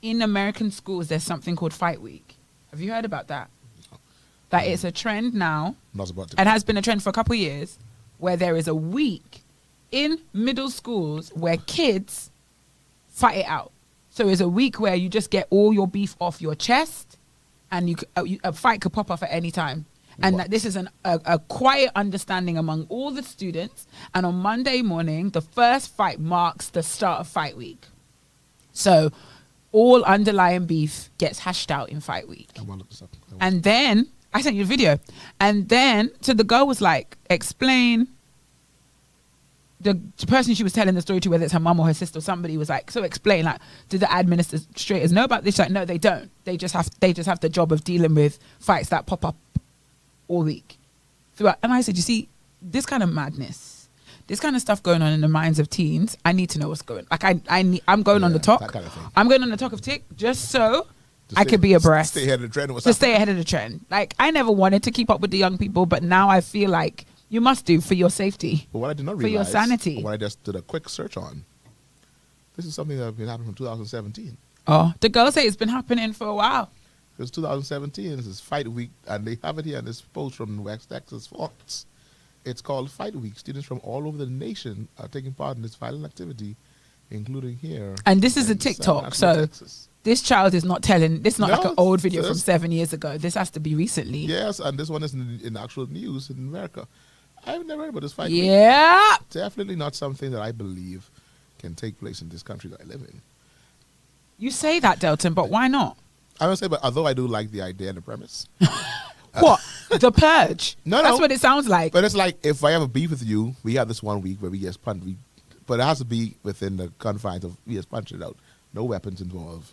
in American schools there's something called Fight Week. Have you heard about that? That it's a trend now, and has been a trend for a couple of years, where there is a week in middle schools where kids fight it out. So it's a week where you just get all your beef off your chest, and a fight could pop off at any time. And that this is a quiet understanding among all the students. And on Monday morning, the first fight marks the start of Fight Week. So all underlying beef gets hashed out in Fight Week. And then, I sent you a video. And then, so the girl was like, explain. The person she was telling the story to, whether it's her mum or her sister or somebody, was like, so explain, like, do the administrators know about this? Like, no, they don't. They just have the job of dealing with fights that pop up all week. And I said, you see, this kind of madness, this kind of stuff going on in the minds of teens, I need to know what's going on. Like, I'm going on the talk. Kind of I'm going on the talk of Tick just so I could be abreast. Stay ahead of the trend. Stay ahead of the trend. Like, I never wanted to keep up with the young people, but now I feel like you must do for your safety. But what I did not realize, for your sanity. What I just did a quick search on, this is something that has been happening from 2017. Oh, the girls say it's been happening for a while. It's 2017, this is Fight Week, and they have it here in this post from West Texas Fox. It's called Fight Week. Students from all over the nation are taking part in this violent activity, including here. And this is a TikTok, so Texas. This child is not telling, this is not like an old video from 7 years ago. This has to be recently. Yes, and this one is in actual news in America. I've never heard about this Fight Week. Yeah. Definitely not something that I believe can take place in this country that I live in. You say that, Delton, but why not? I would say, but although I do like the idea and the premise. What? The purge? No. That's what it sounds like. But it's like, if I have a beef with you, we have this 1 week where we just punch. But it has to be within the confines of, we just punch it out. No weapons involved.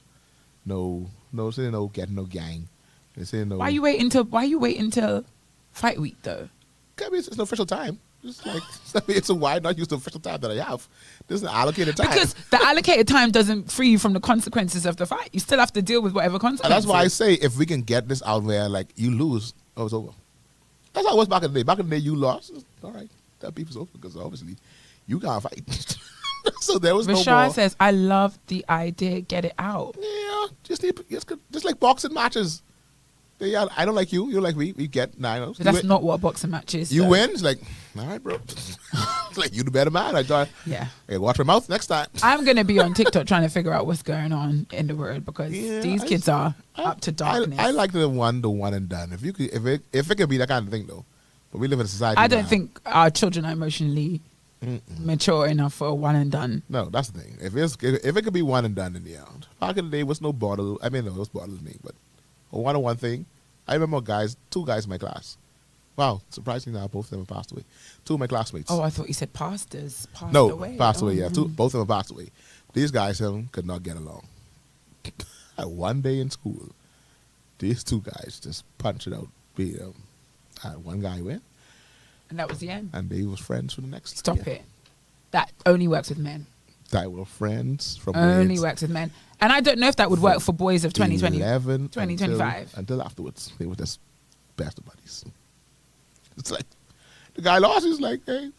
No getting no gang. Why you wait until Fight Week, though? It's an official time. It's like, it's a why not use the official time that I have? This is an allocated time. Because the allocated time doesn't free you from the consequences of the fight. You still have to deal with whatever consequences. And that's why I say, if we can get this out where, like, you lose, oh, it's over. That's how it was back in the day. Back in the day, you lost. All right, that beef is over because obviously you can't fight. So there was Rashad no more. Says, I love the idea. Get it out. Yeah, just like boxing matches. Yeah, I don't like you. You don't like me. We get 9. So that's not what a boxing match is. You win. It's like, all right, bro. It's like, you the better man. I thought, yeah. Hey, watch your mouth next time. I'm going to be on TikTok trying to figure out what's going on in the world because these kids are up to darkness. I like the one and done. If it could be that kind of thing, though. But we live in a society I don't think our children are emotionally mature enough for a one and done. No, that's the thing. If it could be one and done in the end. Back in the day, it was no border. I mean, no, it was borderline, but a one-on-one thing. I remember two guys in my class. Wow, surprisingly now, both of them have passed away. 2 of my classmates. Oh, I thought you said pastors passed away. Passed away, yeah. Both of them passed away. These guys could not get along. One day in school, these 2 guys just punched it out. One guy went. And that was the end? And they was friends for the next Stop it. That only works with men. That were friends from only works with men. And I don't know if that would work for boys of 2025. Until afterwards. They were just best of buddies. It's like the guy lost, he's like, hey.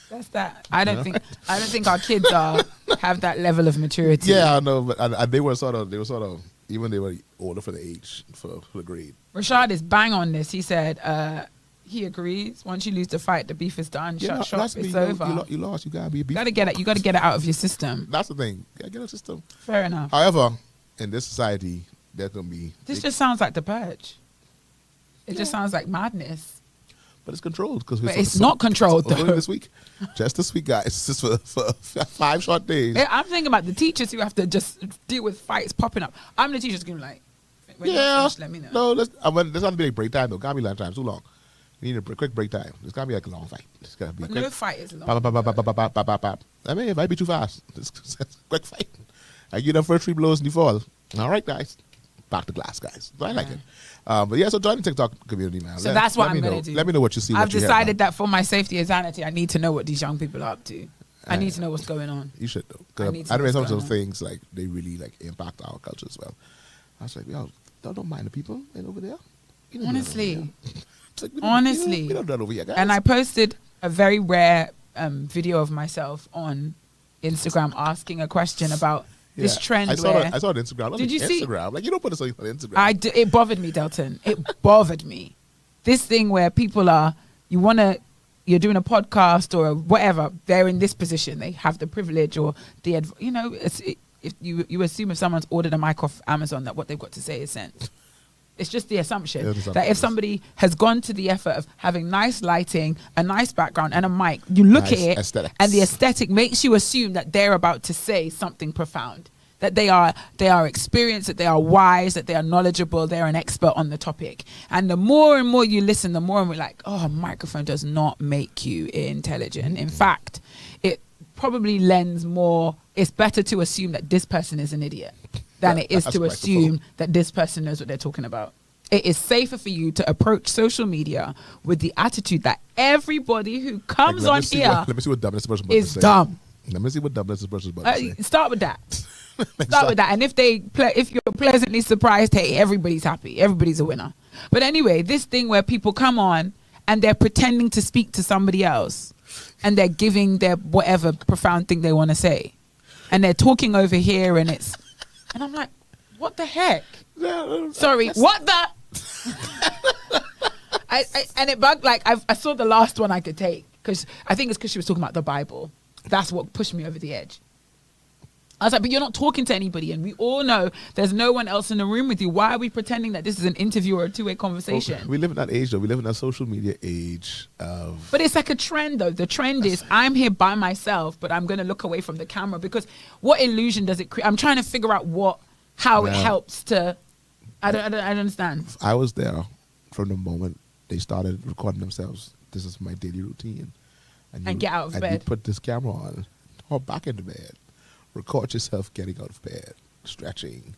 That's that. I don't think our kids have that level of maturity. Yeah, I know, but and they were sort of even they were older for the age, for the grade. Rashad is bang on this. He said he agrees. Once you lose the fight, the beef is done. Shut shop. It's over. You lost. You gotta be a beef. You gotta get it out of your system. That's the thing. You gotta get out of the system. Fair enough. However, in this society, there's gonna be. This just sounds like the purge. It just sounds like madness. But it's controlled because it's not controlled though. Only this week, just this week, guys. Just for 5 short days. I'm thinking about the teachers who have to just deal with fights popping up. I'm the teacher's going to be like, when you finish, let me know. No, there's not to be like break time though. Can't be lunch time. Too long. We need a quick break time. It's gotta be like a long fight. It's gotta be But quick. no fight is long. I mean, it might be too fast. It's quick fight. I get the first 3 blows and you fall. All right, guys. Back to class, guys. So I like it. But yeah, so join the TikTok community, man. So that's what I'm going to do. Let me know what you see. I've decided that for my safety and sanity, I need to know what these young people are up to. I need to know what's going on. You should, though. I Because need to I know know some what's of those going things, like, they really, like, impact our culture as well. I was like, yo, don't mind the people over there. You don't Honestly. do that over here. It's like, Honestly. we don't do that over here, guys. And I posted a very rare video of myself on Instagram asking a question about this trend I saw where... it on Instagram. I was Did like, you see? Instagram? Like, you don't put this on Instagram. It bothered me, Delton. It bothered me. This thing where people are, you're doing a podcast or whatever, they're in this position. They have the privilege or the, if you assume if someone's ordered a mic off Amazon that what they've got to say is sent. It's just the assumption that if somebody has gone to the effort of having nice lighting, a nice background and a mic, you look at it aesthetics. and the aesthetic makes you assume that they're about to say something profound, that they are experienced, that they are wise, that they are knowledgeable, they're an expert on the topic. And the more and more you listen, the more and more like, oh, a microphone does not make you intelligent. In fact, it probably lends more, it's better to assume that this person is an idiot than it is to assume that this person knows what they're talking about. It is safer for you to approach social media with the attitude that everybody who comes on here let me see what dumbness person is dumb. Let me see what dumbness person about to say. Start with that. Start with that. And if you're pleasantly surprised, hey, everybody's happy. Everybody's a winner. But anyway, this thing where people come on and they're pretending to speak to somebody else and they're giving their whatever profound thing they want to say. And they're talking over here and I'm like, what the heck? Sorry, what the? And it bugged, like, I saw the last one I could take because I think it's because she was talking about the Bible. That's what pushed me over the edge. I was like, but you're not talking to anybody and we all know there's no one else in the room with you. Why are we pretending that this is an interview or a two-way conversation? We live in that age, though. We live in that social media age of... But it's like a trend, though. The trend is I'm here by myself, but I'm going to look away from the camera because what illusion does it create? I'm trying to figure out how it helps to... I don't understand. I was there from the moment they started recording themselves. This is my daily routine. And get out of bed. You put this camera on, hop back into bed. Record yourself getting out of bed, stretching,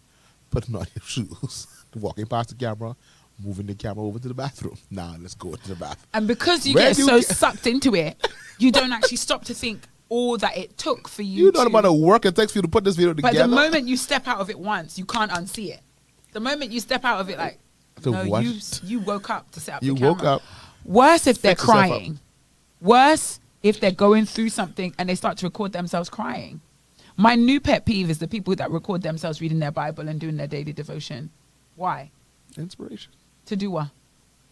putting on your shoes, walking past the camera, moving the camera over to the bathroom. Now let's go into the bathroom. And because you get so sucked into it, you don't actually stop to think all that it took for you. You know the amount of work it takes for you to put this video together. But the moment you step out of it once, you can't unsee it. The moment you step out of it, like, you woke up to set up the camera. You woke up. Worse if they're crying. Worse if they're going through something and they start to record themselves crying. My new pet peeve is the people that record themselves reading their Bible and doing their daily devotion. Why? Inspiration. To do what?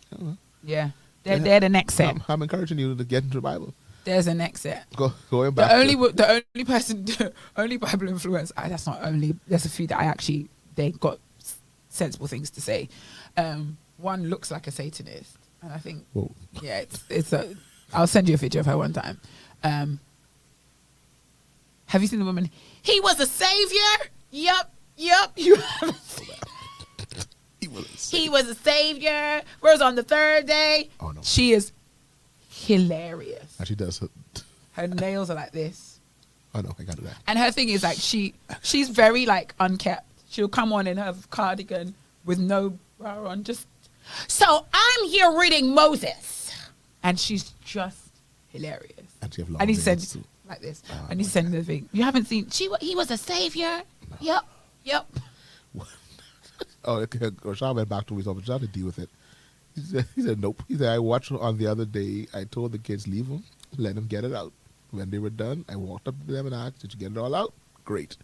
I don't know. Yeah. They're the next set. I'm encouraging you to get into the Bible. There's a next set. Going back. The only Bible influence, that's not only, there's a few that they got sensible things to say. One looks like a Satanist. And I think, yeah, I'll send you a video of her one time. Have you seen the woman? He was a savior. Yup. You haven't seen it. He was a savior. Rose on the third day. Oh no. She is hilarious. And she does. Her nails are like this. Oh no, I got that. And her thing is like she's very like unkept. She'll come on in her cardigan with no bra on. So I'm here reading Moses, and she's just hilarious. And she have long nails too. Like this. And he sent the thing. You haven't seen he was a savior. No. Yep. Oh, okay. Rashad went back to his office, trying to deal with it. He said nope. He said I watched on the other day. I told the kids leave them, let them get it out. When they were done, I walked up to them and asked, "Did you get it all out? Great.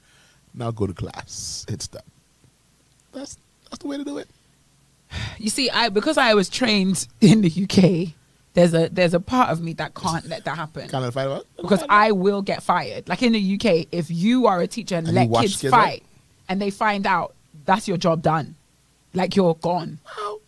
Now go to class. It's done." That's the way to do it. You see, because I was trained in the UK. There's a part of me that can't let that happen. Can't let fight about? Because I will get fired. Like in the UK, if you are a teacher and let kids fight and they find out, that's your job done. Like you're gone. Wow.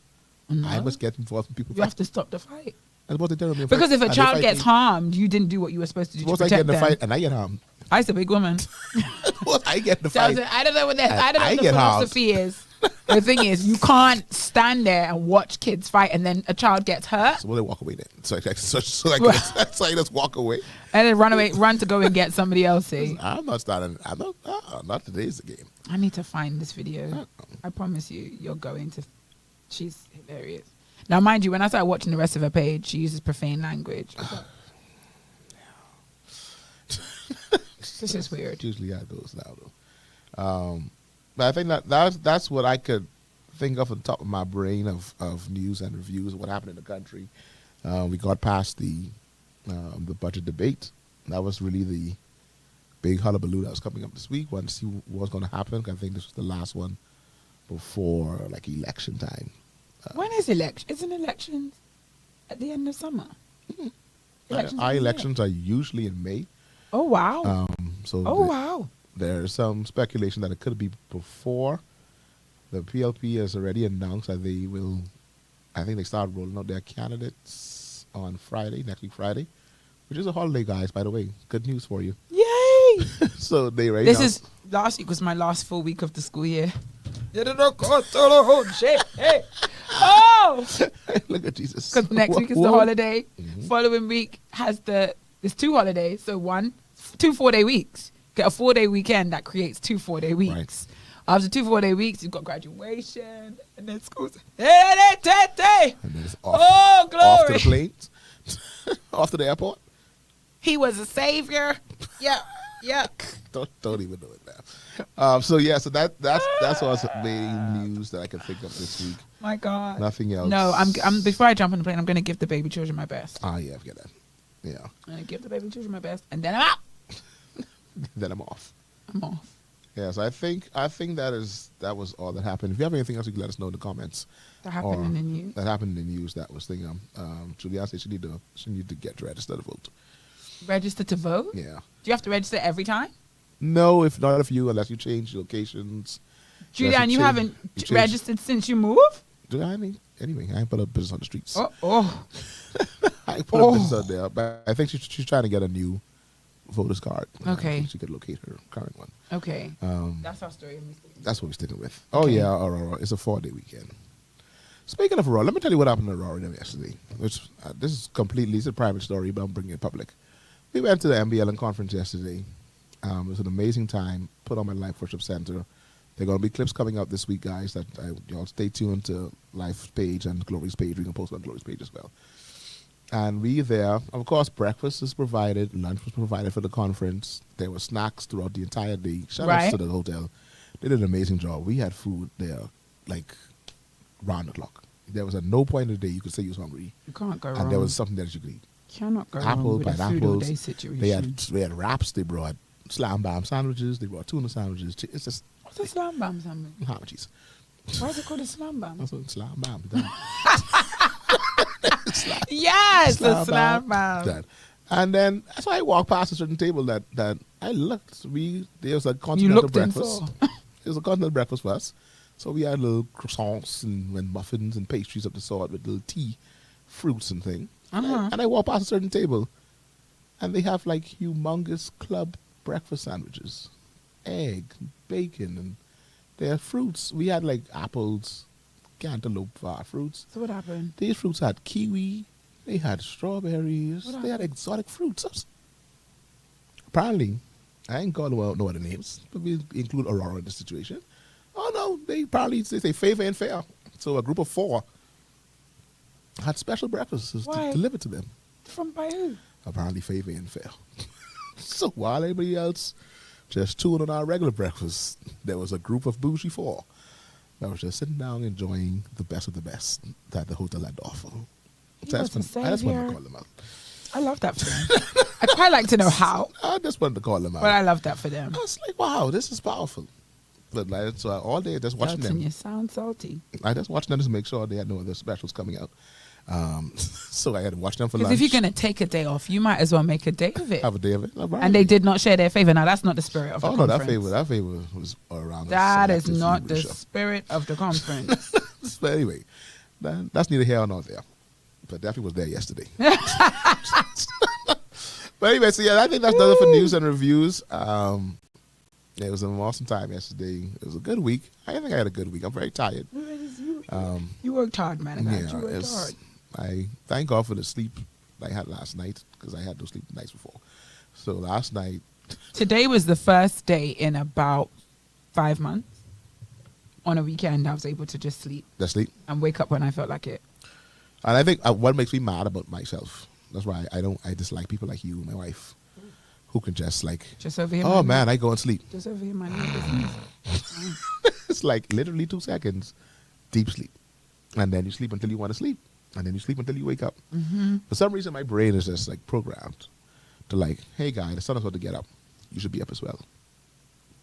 No. I must get involved in people. You have to stop the fight. suppose they turn on me and Because fight, if a and they child fight gets me. harmed, you didn't do what you were supposed to do to Suppose I get protect in the them. fight and I get harmed. I's a big woman. Suppose I get in the So fight. I don't know what that. I don't know I what the get harmed. philosophy is. The thing is, you can't stand there and watch kids fight, and then a child gets hurt, So they walk away then. So I just walk away. and then run to go and get somebody else. See, I'm not starting. I'm not. Not today's the game. I need to find this video. I promise you, you're going to. She's hilarious. Now, mind you, when I started watching the rest of her page, she uses profane language. This is weird. Usually how it goes now though. But I think that's what I could think of on top of my brain of news and reviews of what happened in the country. We got past the budget debate. That was really the big hullabaloo that was coming up this week. Wanted to see what was going to happen. I think this was the last one before like election time. When is election? Isn't elections at the end of summer? Our elections are usually in May. Oh wow! So Wow! there's some speculation that it could be before. The PLP has already announced that they will, I think they start rolling out their candidates on Friday, next week Friday, which is a holiday, guys, by the way. Good news for you. Yay! So they already This announced- is last week was my last full week of the school year. Oh shit! Hey! Oh! Look at Jesus. Because next week is the holiday. Following week has there's 2 holidays. So 2 4-day weeks. Get a 4-day weekend that creates 2 4-day weeks. Right. After 2 4-day weeks, you've got graduation, and then school's hey. And then it's off, Oh, glory! off to the planes, off to the airport. He was a savior. Yeah. Don't even know it now. So that's what's main news that I can think of this week. My God. Nothing else. No, I'm. Before I jump on the plane, I'm going to give the baby children my best. Yeah, I forget that. Yeah. I'm going to give the baby children my best, and then I'm out. Then I'm off. I'm off. Yeah, so I think that was all that happened. If you have anything else, you can let us know in the comments. That happened in the news. That happened in the news. That was thinking. Julia said she need to get registered to vote. Register to vote? Yeah. Do you have to register every time? No, if not of you, unless you change locations. Julianne, you haven't change- registered since you moved? Do I? Anyway, I ain't put up business on the streets. Oh. I ain't put up business out there, but I think she's trying to get a new voter's card. Okay. I think she could locate her current one. Okay. That's our story. That's what we're sticking with. Okay. Oh yeah, Aurora. It's a 4-day weekend. Speaking of Aurora, let me tell you what happened to Aurora yesterday. Which this is completely it's a private story, but I'm bringing it public. We went to the MBLN conference yesterday. It was an amazing time. Put on my Life Worship Center. There are going to be clips coming out this week, guys. That y'all stay tuned to Life page and Glory's page. We can post on Glory's page as well. And we there, of course, breakfast is provided, lunch was provided for the conference. There were snacks throughout the entire day. Shout out to the hotel. They did an amazing job. We had food there, like, round the clock. There was at no point of the day you could say you was hungry. You can't go wrong. And there was something that you could eat. Cannot go Apple, wrong with a food all pineapples. day situation. They had wraps. They brought slam bam sandwiches. They brought tuna sandwiches. It's just What's a slam bam sandwich? how much cheese. Why is it called a slam bam? That's what slam bam. Yes, the slam bam. Done. And then so I walked past a certain table that I looked. There was a continental looked and breakfast. saw. It was a continental breakfast for us. So we had little croissants and muffins and pastries of the sort with little tea, fruits and thing. And I walked past a certain table, and they have like humongous club breakfast sandwiches, egg, bacon, and they have fruits. We had like apples, cantaloupe for our fruits. So what happened? These fruits had kiwi, they had strawberries, they had exotic fruits. Apparently, I ain't calling out no other names, but we include Aurora in the situation. Oh no, they say favor and fair. So a group of 4 had special breakfasts delivered to them. From by who? Apparently favor and fair. So while everybody else just tuned on our regular breakfast, there was a group of bougie 4 that was just sitting down enjoying the best of the best that the hotel had to offer. So I just wanted to call them out. I love that for them. I'd quite like to know how, I just wanted to call them out. but I love that for them. I was like, wow, this is powerful. But like, so all day just watching Delton, them. you sound salty. I just watched them just to make sure they had no other specials coming out. So I had to watch them for lunch. Because if you're going to take a day off, you might as well make a day of it. have a day of it. And they did not share their favor. Now, that's not the spirit of the Oh no, conference. that favor was around. That is not the spirit of the conference. But anyway, that's neither here nor there. but definitely was there yesterday. But anyway, so yeah, I think that's done it for news and reviews. It was an awesome time yesterday. It was a good week. I think I had a good week. I'm very tired. You worked hard, man. Yeah, You worked hard. I thank God for the sleep I had last night because I had no sleep the nights before. So last night. Today was the first day in about 5 months. On a weekend, I was able to just sleep. Just sleep? And wake up when I felt like it. And I think what makes me mad about myself, that's why I dislike people like you, my wife, who can just like, over here. Oh man, I go and sleep. Just over here, my It's like literally 2 seconds, deep sleep. And then you sleep until you want to sleep. And then you sleep until you wake up. Mm-hmm. For some reason, my brain is just like programmed to like, hey guy, the sun is about to get up. You should be up as well.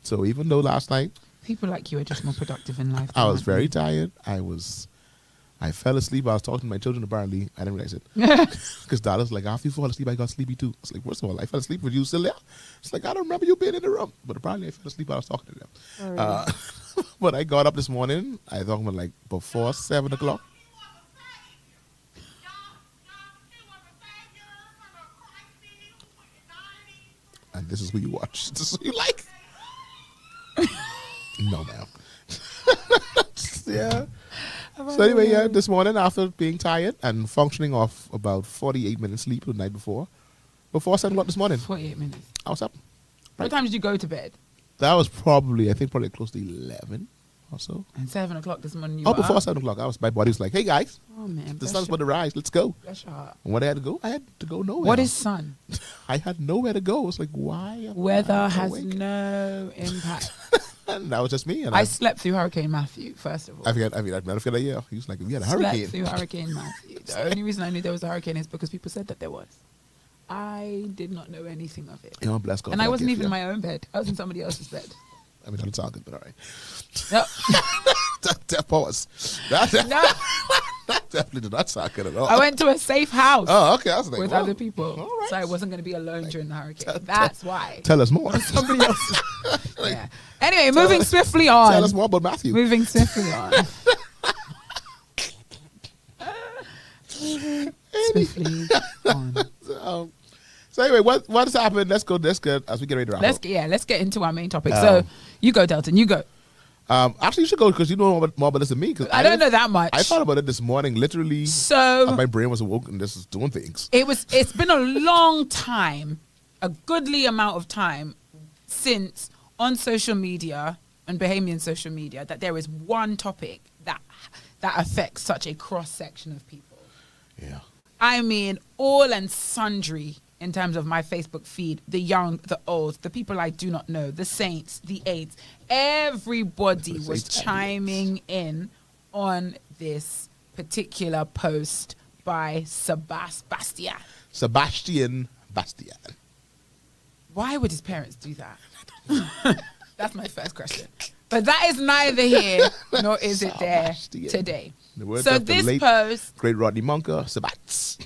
So even though last night, people like you are just more productive in life. I was very tired. I fell asleep. I was talking to my children apparently. I didn't realize it. Because Dallas was like, after you fall asleep, I got sleepy too. It's like, first of all, I fell asleep with you still there. It's like, I don't remember you being in the room. But apparently I fell asleep while I was talking to them. Oh, really? But I got up this morning. I thought about like before 7 o'clock. And this is who you watch. This is who you like. No, ma'am. Yeah. So anyway, yeah, this morning after being tired and functioning off about 48 minutes sleep the night before 7 o'clock this morning. 48 minutes. I was up. What time did you go to bed? That was probably close to 11 or so. And 7 o'clock this morning you Oh, were before up? 7 o'clock. My body was like, hey guys, Oh man, the sun's about to rise. Let's go. Bless your heart. And when I had to go nowhere. What is sun? I had nowhere to go. It's like, why? Weather has awake? no impact. And that was just me. And I slept through Hurricane Matthew, first of all. I never feel like, yeah. He was like, we had a Slept hurricane. through Hurricane Matthew. The only reason I knew there was a hurricane is because people said that there was. I did not know anything of it. You know, bless God. And for I that wasn't gift, even in yeah. my own bed. I was in somebody else's bed. I mean, that sound good, but all right. No. That pause. No. That definitely did not sound good at all. I went to a safe house Oh, okay. I was like, with well, other people. all right. So I wasn't going to be alone during the hurricane. That's why. Tell us more. Somebody else. Yeah. Anyway, moving swiftly on. Tell us more about Matthew. Moving swiftly on. Swiftly on. So anyway, what has happened? Let's go as we get ready to wrap up. Let's get into our main topic. So you go, Delton. You go. Actually, you should go because you know more about this than me. Cause I don't know that much. I thought about it this morning, literally. So my brain was awoke and this is doing things. It's been a long time, a goodly amount of time since on social media, on Bahamian social media, that there is one topic that affects such a cross section of people. Yeah. I mean, all and sundry in terms of my Facebook feed, the young, the old, the people I do not know, the saints, the aides, everybody was chiming in on this particular post by Sebastian. Sebastian Bastian. Why would his parents do that? That's my first question. But that is neither here nor is it there today. The words So of the this late, post, great Rodney Monker, Sebats.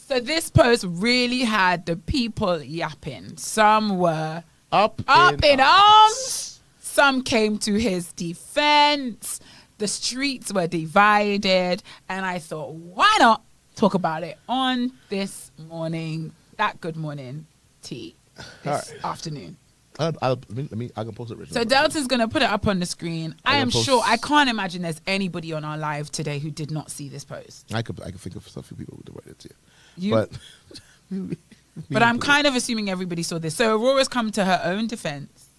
so this post really had the people yapping. Some were Up in arms. Some came to his defense. The streets were divided. And I thought, why not talk about it on this morning, that good morning tea this afternoon. I can post it. Richard. So Delta's going to put it up on the screen. I can't imagine there's anybody on our live today who did not see this post. I could think of a few people who did it too. You? But I'm kind of assuming everybody saw this. So Aurora's come to her own defense.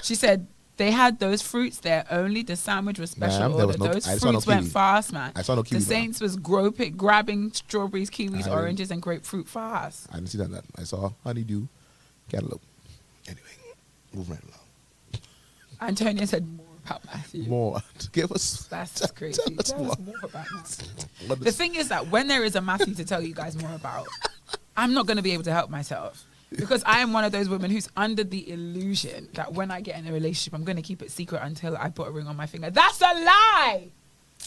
She said they had those fruits there. Only the sandwich was special order. Those fruits went fast, man. I saw no kiwi. The Saints was grabbing strawberries, kiwis, oranges, and grapefruit fast. I didn't see that. I saw honeydew, cantaloupe. Anyway, move right along. Antonia said more about Matthew. More. Give us. That's crazy. Tell us more about Matthew. The thing is that when there is a Matthew to tell you guys more about, I'm not going to be able to help myself. Because I am one of those women who's under the illusion that when I get in a relationship, I'm going to keep it secret until I put a ring on my finger. That's a lie.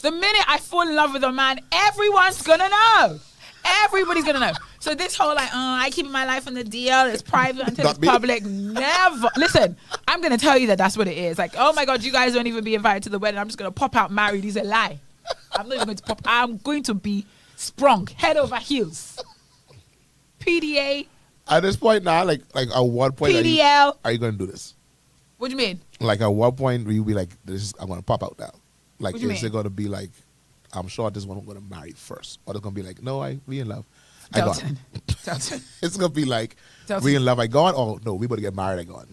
The minute I fall in love with a man, everyone's going to know. Everybody's going to know. So this whole I keep my life in the DL, it's private until it's public. Never. Listen, I'm going to tell you that's what it is. Like, oh my God, you guys won't even be invited to the wedding. I'm just going to pop out married. Is a lie. I'm not even going to pop. I'm going to be sprung head over heels. PDA. At this point now, like at what point PDL. are you going to do this? What do you mean? Like at what point will you be like, I'm going to pop out now? Like, What do you is mean? it going to be like, I'm sure this one I'm going to marry first, or it's going to be like, no, we in love. Delton. I gone. Delton. It's going to be like, Delton. we in love. I gone. Oh no, we about to get married. I gone.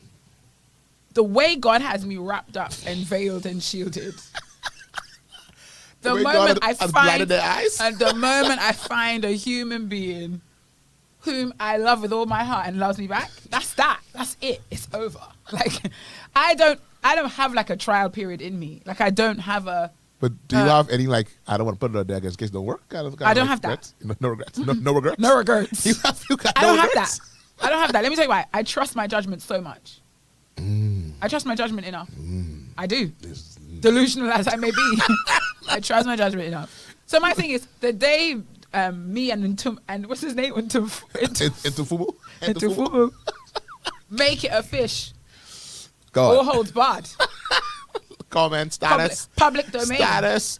The way God has me wrapped up and veiled and shielded. The way moment God I has blinded find, their eyes. and the moment I find a human being whom I love with all my heart and loves me back, that's it. It's over. Like, I don't have like a trial period in me. Like, I don't have a. But do you have any like, I don't want to put it out there in case it don't work? I don't have that. No regrets. No regrets. No regrets. You got I no don't have regrets? that. I don't have that. Let me tell you why. I trust my judgment so much. I trust my judgment enough. I do. Delusional as I may be, I trust my judgment enough. So my thing is, the day me and what's his name? Into Fubu? Fubu. Make it a fish. Go All on. holds barred. Comment, status. Public domain. Status.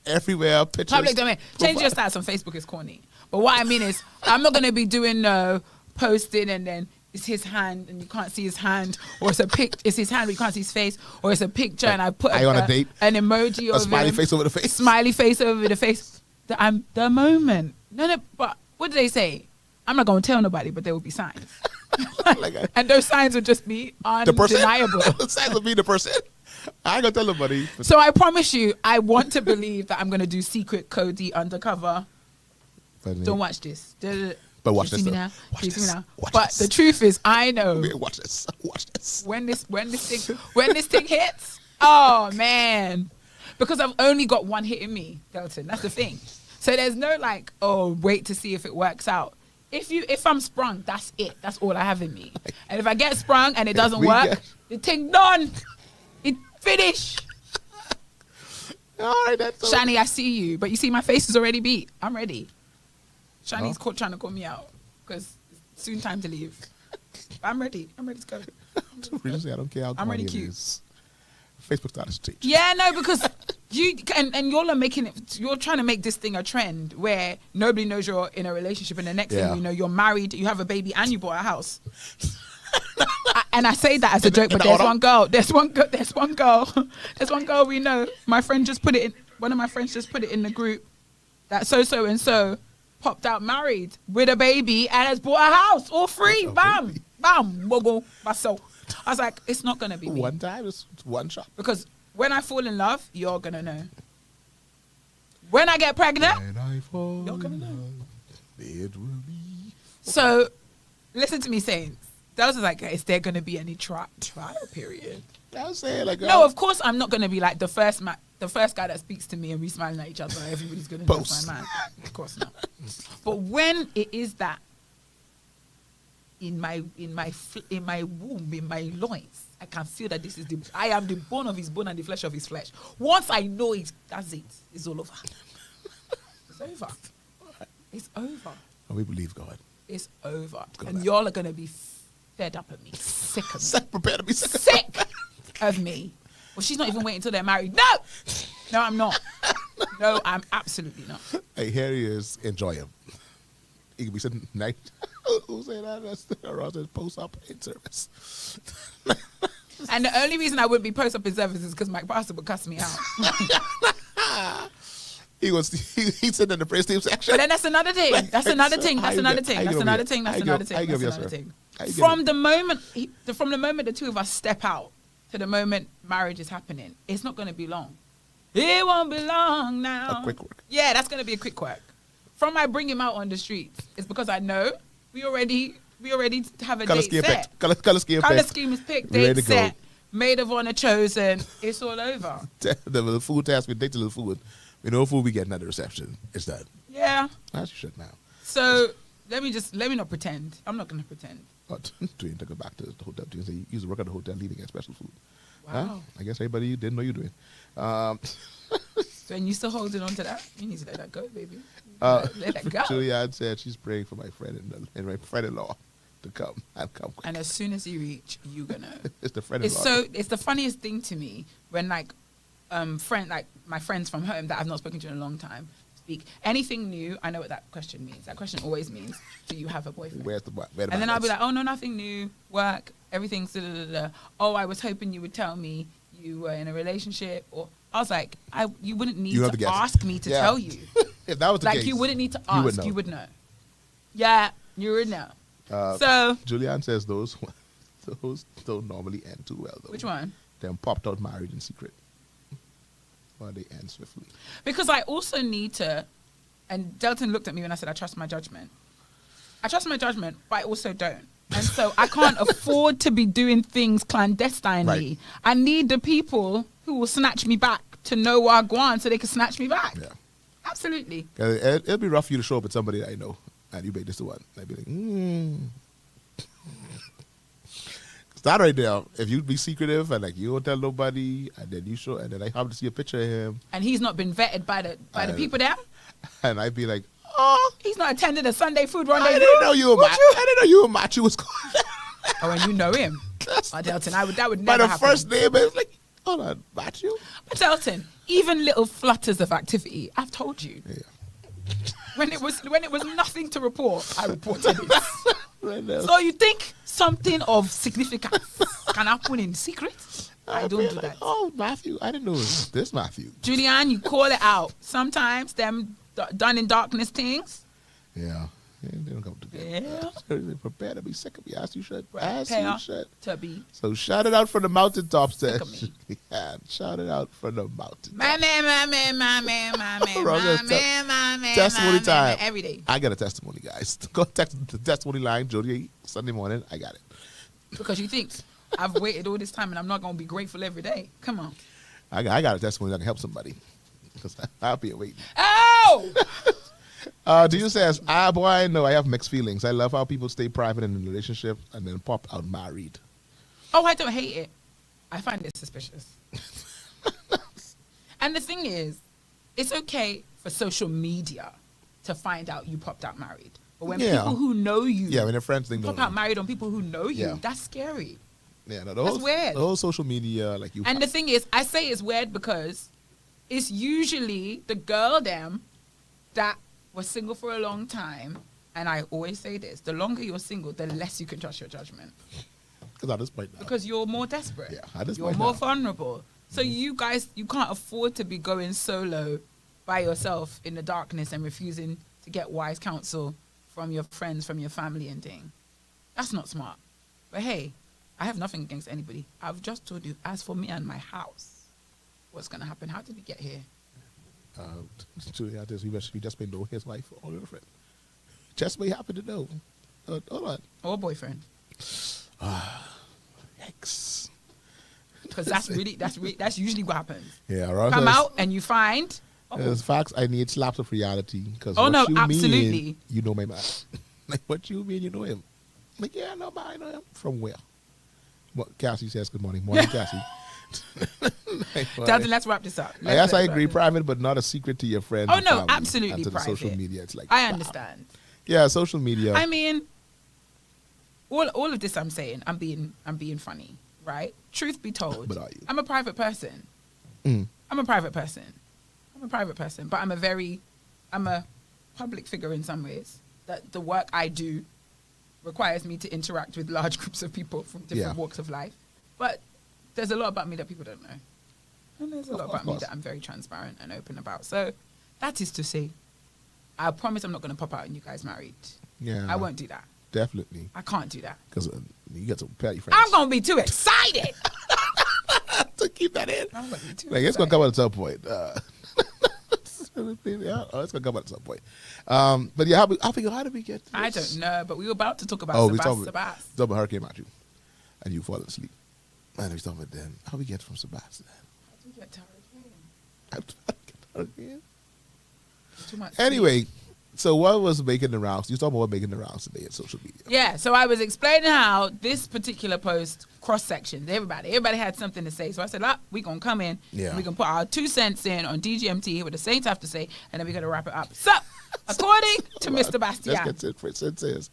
Everywhere. Pictures. Public domain. Change your stats on Facebook is corny. But what I mean is, I'm not going to be doing posting and then it's his hand and you can't see his hand, or it's his hand but you can't see his face, or it's a picture and I put Are you on a date? an emoji A of smiley him. face over the face. Smiley face over the face. The moment. No, but what do they say? I'm not going to tell nobody, but there will be signs. And those signs would just be The person. undeniable. The signs will be the person. I ain't gonna tell nobody. So I promise you, I want to believe that I'm going to do secret Cody undercover. Don't watch this. But watch Do you this see me though. now? Watch Do you see me this. now? Watch But this. the truth is, I know Watch this. Watch this. when this thing hits. Oh man, because I've only got one hit in me, Delton. That's the thing. So there's no like, oh, wait to see if it works out. If I'm sprung, that's it. That's all I have in me. And if I get sprung and it doesn't work, the thing done. It finish. All right, that's Shani, I see you, but you see my face is already beat. I'm ready. Shani's trying to call me out because it's soon time to leave. I'm ready. I'm ready to go. Seriously, I don't care how I'm ready corny it cute. is. Facebook status change. Yeah, no, because you and y'all are making it. You're trying to make this thing a trend where nobody knows you're in a relationship, and the next thing you know, you're married, you have a baby, and you bought a house. And I say that as a joke, but there's one girl. There's one girl we know. My friend just put it in. One of my friends just put it in the group that so and so popped out married with a baby and has bought a house all free. Bam, bam, woggle, basso. I was like, it's not gonna be me. One time, it's one shot. Because when I fall in love, you're gonna know. When I get pregnant, When I fall you're gonna in know. love, it will be. So, listen to me saying, that was like, is there gonna be any trial period? I was saying like, No, of course I'm not gonna be like the first guy that speaks to me and we smiling at each other. Everybody's gonna know that's my man. Of course not. But when it is that in my womb, in my loins, I can feel that I am the bone of his bone and the flesh of his flesh. Once I know it, that's it. It's all over. It's over. It's over. and we believe God. It's over. Go And back. y'all are gonna be fed up of me, sick of me. Set prepared to be sick. Sick of me. Well, she's not even waiting until they're married. No, I'm not. No, I'm absolutely not. Hey, here he is. Enjoy him. He could be sitting night. Who say that? That's the Ross post up in service. And the only reason I wouldn't be post up in service is because my pastor would cuss me out. He's sitting in the praise team section. But then that's another thing. That's another thing. That's another thing. That's another thing. That's another thing. That's another thing. From the moment the two of us step out to the moment marriage is happening, it's not going to be long. It won't be long now. A quick work. Yeah, that's going to be a quick work. From my bring him out on the streets, it's because I know we already have a Color date scheme set. picked. Color scheme Color picked. scheme is picked. Ready Date to go. set. Maid of honor chosen. It's all over. The food test, we take the little food. We know food we getting at the reception. It's done. Yeah. That's shit now. So let me not pretend. I'm not going to pretend. But do you take it back to the hotel? Do you say you used to work at the hotel leading at special food? Wow. Huh? I guess everybody didn't know you doing. So and you still holding on to that? You need to let that go, baby. Let that go. Julianne said she's praying for my friend and my friend-in-law to come and come. And as soon as you reach, you gonna. It's the friend-in-law. It's the funniest thing to me when my friends from home that I've not spoken to in a long time speak. Anything new, I know what that question means. That question always means, do you have a boyfriend? Where the And then I'll be like, oh, no, nothing new. Work, everything's da-da-da-da. Oh, I was hoping you would tell me you were in a relationship. Or I was like, you wouldn't need to ask me to tell you. If that was the case. Like, you wouldn't need to ask. You would know. Yeah, you would know. So Julianne says those don't normally end too well, though. Which one? Them popped out married in secret. Or they end swiftly. Because I also need to, and Delton looked at me when I said I trust my judgment. I trust my judgment, but I also don't. And so I can't afford to be doing things clandestinely. Right. I need the people who will snatch me back to know where I go on so they can snatch me back. Yeah. Absolutely. It'll be rough for you to show up with somebody that I know, and you make this the one. I'd be like, That right there, if you be secretive and like you don't tell nobody, and then you show, and then I happen to see a picture of him, and he's not been vetted by the people there, and I'd be like, he's not attended a Sunday food rendezvous. I didn't know you were I didn't know you were Machu was going. Oh, and you know him, Delton. That would never happen. By the happen. first name, it's like, hold on, Machu. But Delton, even little flutters of activity, I've told you. Yeah. When it was nothing to report, I reported it. So you think something of significance can happen in secret? I don't do that. Oh, Matthew, I didn't know this Matthew. Julianne, you call it out. Sometimes them done in darkness things. Yeah. They don't come together. Yeah. They prepare to be sick of me. As you should. To be. So shout it out from the mountaintops. Shout it out from the mountaintops. My man. Testimony time. Every day. I got a testimony, guys. Go text the testimony line, Jody, Sunday morning. I got it. Because you think I've waited all this time and I'm not going to be grateful every day. Come on. I got a testimony that can help somebody. Because I'll be waiting. Oh! Do says, boy, I know I have mixed feelings. I love how people stay private in a relationship and then pop out married. Oh, I don't hate it. I find it suspicious. And the thing is, it's okay for social media to find out you popped out married. But when people who know you when their friends think pop out married on people who know you, Yeah. that's scary. Yeah, no, That's weird. The whole social media, like you. And the thing is, I say it's weird because it's usually the girl them that was single for a long time. And I always say this, the longer you're single, the less you can trust your judgment. Because at this point now. Because you're more desperate. Yeah, at this you're point more now. vulnerable. So you guys, you can't afford to be going solo by yourself in the darkness and refusing to get wise counsel from your friends, from your family and thing. That's not smart. But hey, I have nothing against anybody. I've just told you, as for me and my house, what's going to happen? How did we get here? We just been knowing his wife or your friend. Just may happen to know. Hold on. Or boyfriend. Yikes. Because that's usually what happens. Yeah, right. Come out and you find. There's facts. I need slaps of reality. Because absolutely. Mean, you know my man. Like, what you mean you know him? Like, yeah, I know him. From where? What Cassie says, good morning. Morning, Cassie. Delton, let's wrap this up. Yes, I agree. Private, but not a secret to your friends. Oh, no, absolutely private. Social media, it's like, I understand. Yeah, social media. I mean, all of this I'm saying, I'm being funny, right? Truth be told, But are you? I'm a private person. I'm a private person, but I'm a public figure in some ways. That the work I do requires me to interact with large groups of people from different walks of life. But there's a lot about me that people don't know. And there's a lot about me that I'm very transparent and open about. So that is to say, I promise I'm not going to pop out and you guys married. Yeah. I won't do that. Definitely. I can't do that. Because you get some petty friends. I'm going to be too excited. To keep that in. I'm going to be too Like, it's going to come out at some point. It's going to come out at some point. But yeah, how did we get to this? I don't know, but we were about to talk about we talking Sebas. about Hurricane Matthew. And you fall asleep. And we talking about then. How we get from Sebas then? How do you get to Hurricane? How do I get to Hurricane? Too much Anyway, so what was making the rounds? You was talking about what making the rounds today in social media. Yeah, so I was explaining how this particular post cross-sectioned everybody. Everybody had something to say. So I said, we're going to come in. Yeah. And we're going to put our 2 cents in on DGMT, hear what the Saints have to say, and then we're going to wrap it up. So, according to Mr. Bastian. Let's get to it. It says,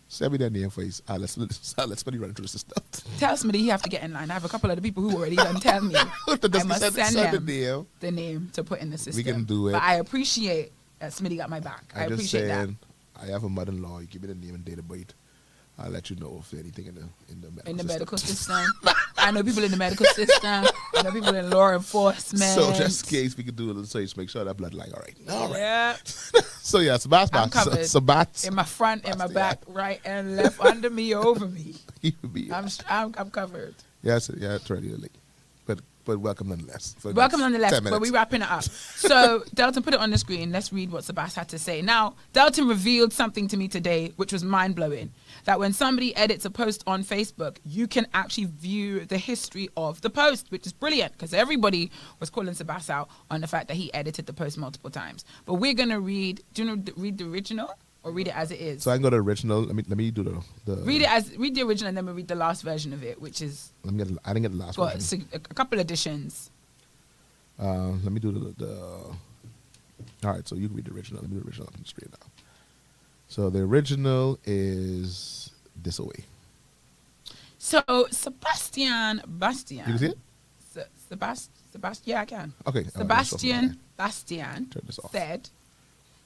send me that name for his. Let's somebody run through this stuff. Tell somebody he have to get in line. I have a couple of the people who already done tell me. I must send them the name to put in the system. We can do it. But I appreciate Smitty got my back. I I'm just appreciate that. saying, I have a mother-in-law. You give me the name and date of birth. I'll let you know if anything in the medical system. I know people in the medical system. I know people in law enforcement. So just in case we could do a little search, make sure that bloodline all right. All right. Yeah. So yeah, Sebastian. I'm covered. Sebastian. In my front, in my back, right and left, under me, over me. I'm covered. Yes, yeah, it's ready to leave. But welcome nonetheless. Welcome nonetheless, but we're wrapping it up. So, Delton, put it on the screen. Let's read what Sebastian had to say. Now, Delton revealed something to me today, which was mind-blowing. That when somebody edits a post on Facebook, you can actually view the history of the post, which is brilliant, because everybody was calling Sebastian out on the fact that he edited the post multiple times. But we're going to read, do you know, read the original? Or read it as it is. So I can go to the original. Let me do the read the original, and then we'll read the last version of it, which is I didn't get the last one. A couple additions. Let me do the all right, so you can read the original. Let me do the original up on the screen now. So the original is this away. So Sebastian You can see it? Sebastian, yeah, I can. Okay. Sebastian said,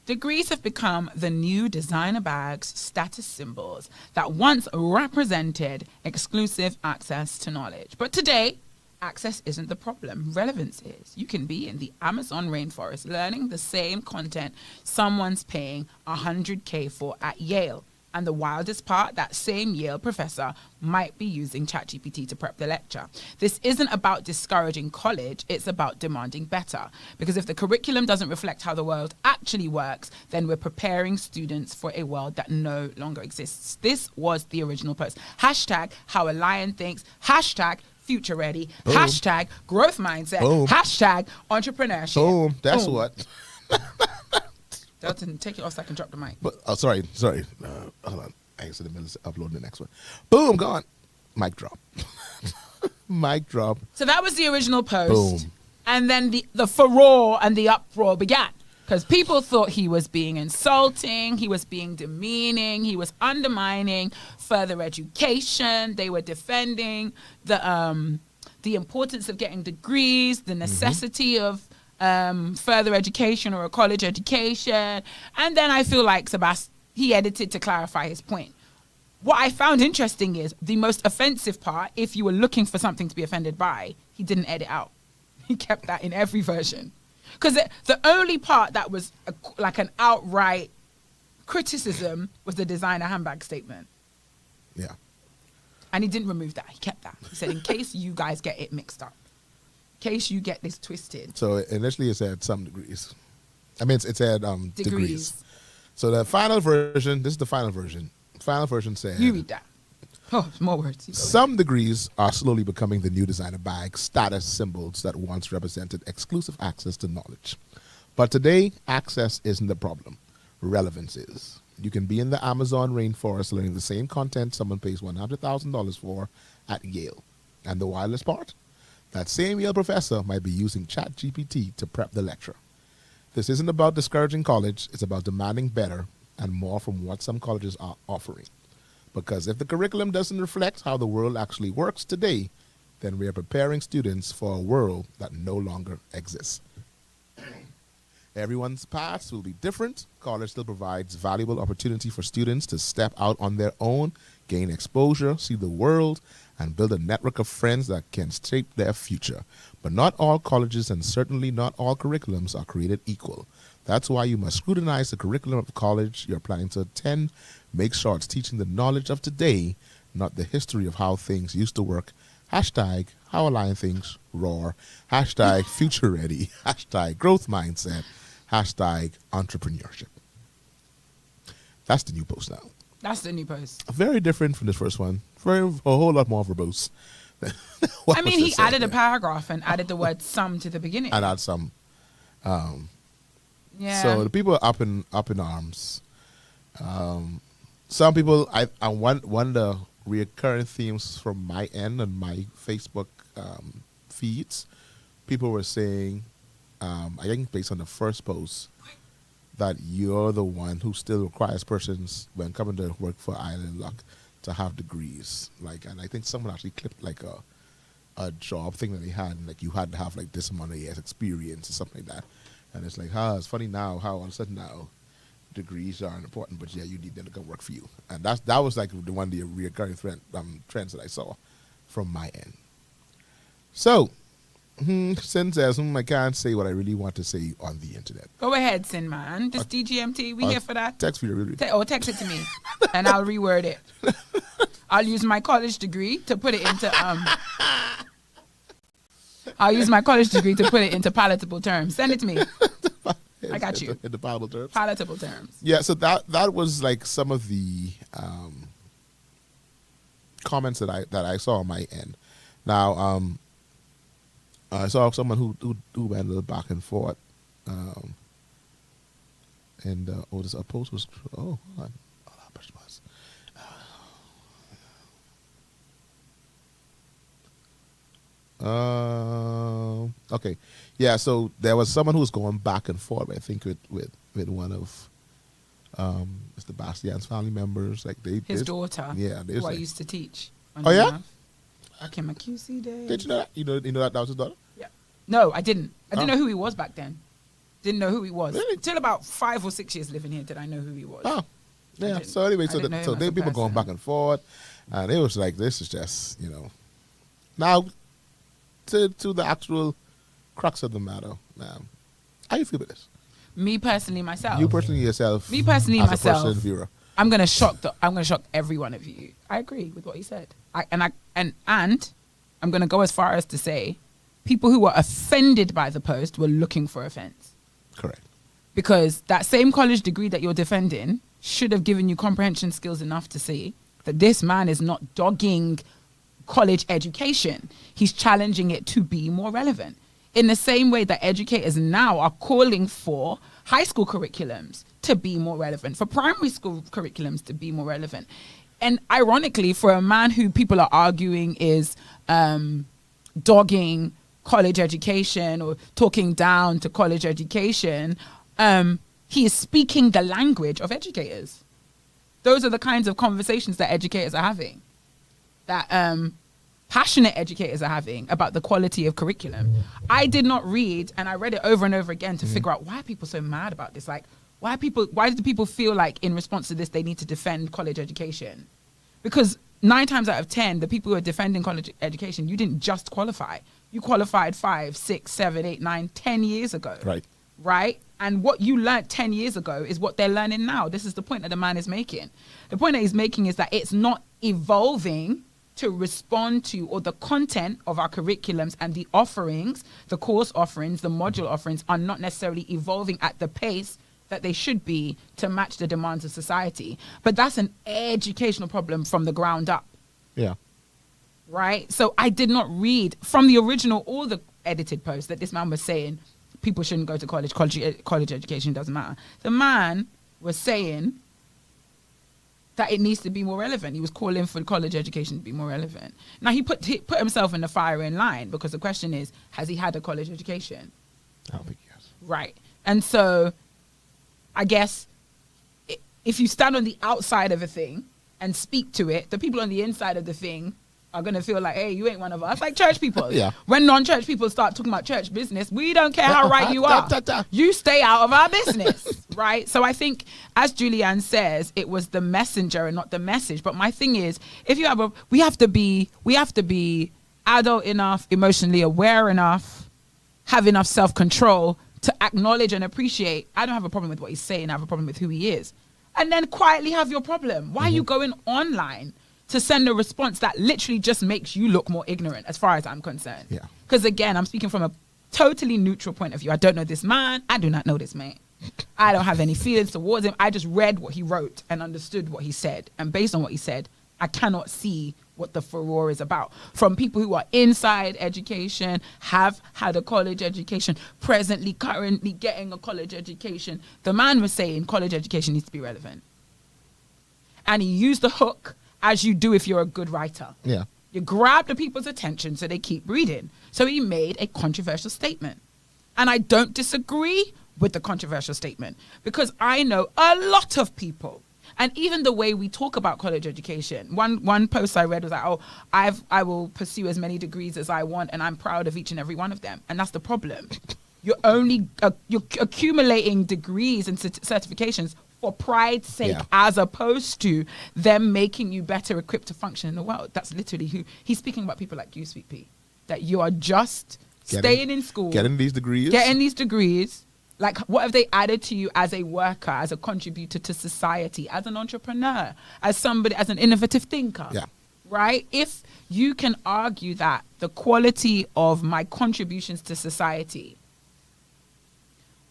degrees have become the new designer bags status symbols that once represented exclusive access to knowledge. But today, access isn't the problem. Relevance is. You can be in the Amazon rainforest learning the same content someone's paying $100K for at Yale. And the wildest part, that same Yale professor might be using ChatGPT to prep the lecture. This isn't about discouraging college, it's about demanding better. Because if the curriculum doesn't reflect how the world actually works, then we're preparing students for a world that no longer exists. This was the original post. Hashtag how a lion thinks. Hashtag future ready. Boom. Hashtag growth mindset. Boom. Hashtag entrepreneurship. Boom. That's Boom. what. Delton, take it off so I can drop the mic. But sorry. Hold on. I guess in the middle of uploading the next one. Boom, gone. Mic drop. Mic drop. So that was the original post. Boom. And then the furore and the uproar began. Because people thought he was being insulting, he was being demeaning, he was undermining further education. They were defending the importance of getting degrees, the necessity of further education or a college education. And then I feel like Sebastian, he edited to clarify his point. What I found interesting is the most offensive part, if you were looking for something to be offended by, he didn't edit out. He kept that in every version. Because the only part that was like an outright criticism was the designer handbag statement. Yeah. And he didn't remove that. He kept that. He said, in case you guys get it mixed up. In case you get this twisted. So initially it said some degrees. I mean, it said degrees. So the final version, this is the final version. Final version said... You read that. Oh, more words. Some degrees are slowly becoming the new designer bag status symbols that once represented exclusive access to knowledge. But today, access isn't the problem. Relevance is. You can be in the Amazon rainforest learning the same content someone pays $100,000 for at Yale. And the wildest part? That same Yale professor might be using ChatGPT to prep the lecture. This isn't about discouraging college. It's about demanding better and more from what some colleges are offering. Because if the curriculum doesn't reflect how the world actually works today, then we are preparing students for a world that no longer exists. Everyone's paths will be different. College still provides valuable opportunity for students to step out on their own, gain exposure, see the world, and build a network of friends that can shape their future. But not all colleges and certainly not all curriculums are created equal. That's why you must scrutinize the curriculum of the college you're planning to attend. Make sure it's teaching the knowledge of today, not the history of how things used to work. Hashtag how a lion thinks, roar. Hashtag future ready. Hashtag growth mindset. Hashtag entrepreneurship. That's the new post now. That's the new post. Very different from the first one. A whole lot more verbose. I mean, he added a paragraph and added the word some to the beginning. And add some. Yeah. So the people are up in arms. Some people, one of the recurring themes from my end and my Facebook feeds, people were saying, I think based on the first post, that you're the one who still requires persons when coming to work for Island Luck to have degrees. And I think someone actually clipped like a job thing that they had, and like you had to have like this amount of years experience or something like that. And it's like, it's funny now how all of a sudden now degrees are important, but yeah, you need them to come work for you. And that was like the one of the recurring trends that I saw from my end. So, Sin says, I can't say what I really want to say on the internet. Go ahead, Sin man. Just DGMT, we here for that. Text me, really. Text it to me, and I'll reword it. I'll use my college degree to put it into palatable terms. Send it to me. I got you. In the palatable terms. Palatable terms. Yeah. So that was like some of the comments that I saw on my end. Now, I saw someone who went a little back and forth, and this post was hold on. Okay, yeah. So there was someone who was going back and forth. I think with one of Mr. Bastian's family members, like his daughter. Yeah, who I used to teach. Oh yeah. Okay, my QC day. Did you know that? You know that was his daughter? Yeah. No, I didn't. I didn't know who he was back then. Didn't know who he was. Really? Till about 5 or 6 years living here did I know who he was. Oh, yeah. So anyway, so there were people going back and forth, and it was like, this is just, Now, to the actual crux of the matter, how you feel about this? Me personally, myself. You personally yourself. Me personally, as myself. A person, Vera. I'm gonna shock every one of you. I agree with what he said. And I'm gonna go as far as to say, people who were offended by the post were looking for offense. Correct. Because that same college degree that you're defending should have given you comprehension skills enough to see that this man is not dogging college education. He's challenging it to be more relevant. In the same way that educators now are calling for high school curriculums to be more relevant, for primary school curriculums to be more relevant. And ironically, for a man who people are arguing is dogging college education or talking down to college education, he is speaking the language of educators. Those are the kinds of conversations that educators are having, that passionate educators are having about the quality of curriculum. I did not read, and I read it over and over again to figure out why are people so mad about this? Like, why do people feel like in response to this they need to defend college education? Because 9 times out of 10, the people who are defending college education, you didn't just qualify. You qualified 5, 6, 7, 8, 9, 10 years ago. Right? And what you learned 10 years ago is what they're learning now. This is the point that the man is making. The point that he's making is that it's not evolving to respond to, or the content of our curriculums and the offerings, the course offerings, the module offerings are not necessarily evolving at the pace that they should be to match the demands of society. But that's an educational problem from the ground up. Yeah. Right? So I did not read from the original or the edited post that this man was saying people shouldn't go to college. College education doesn't matter. The man was saying that it needs to be more relevant. He was calling for college education to be more relevant. Now, he put himself in the firing line, because the question is, has he had a college education? I don't think he has. Right. And so I guess if you stand on the outside of a thing and speak to it, the people on the inside of the thing are going to feel like, hey, you ain't one of us. Like church people. Yeah. When non-church people start talking about church business, we don't care how right you are. You stay out of our business. Right? So I think, as Julianne says, it was the messenger and not the message. But my thing is, if you have we have to be adult enough, emotionally aware enough, have enough self-control to acknowledge and appreciate, I don't have a problem with what he's saying, I have a problem with who he is. And then quietly have your problem. Why are you going online to send a response that literally just makes you look more ignorant, as far as I'm concerned? Yeah. Because again, I'm speaking from a totally neutral point of view. I don't know this man. I do not know this man. I don't have any feelings towards him. I just read what he wrote and understood what he said. And based on what he said, I cannot see what the furore is about. From people who are inside education, have had a college education, currently getting a college education. The man was saying college education needs to be relevant. And he used the hook, as you do if you're a good writer. Yeah. You grab the people's attention so they keep reading. So he made a controversial statement. And I don't disagree with the controversial statement, because I know a lot of people, and even the way we talk about college education. One post I read was like, oh, I will pursue as many degrees as I want, and I'm proud of each and every one of them. And that's the problem. you're accumulating degrees and certifications for pride's sake, as opposed to them making you better equipped to function in the world. That's literally who he's speaking about. People like you, Sweet Pea, that you are just staying in school, getting these degrees. Like, what have they added to you as a worker, as a contributor to society, as an entrepreneur, as somebody, as an innovative thinker? Yeah. Right? If you can argue that the quality of my contributions to society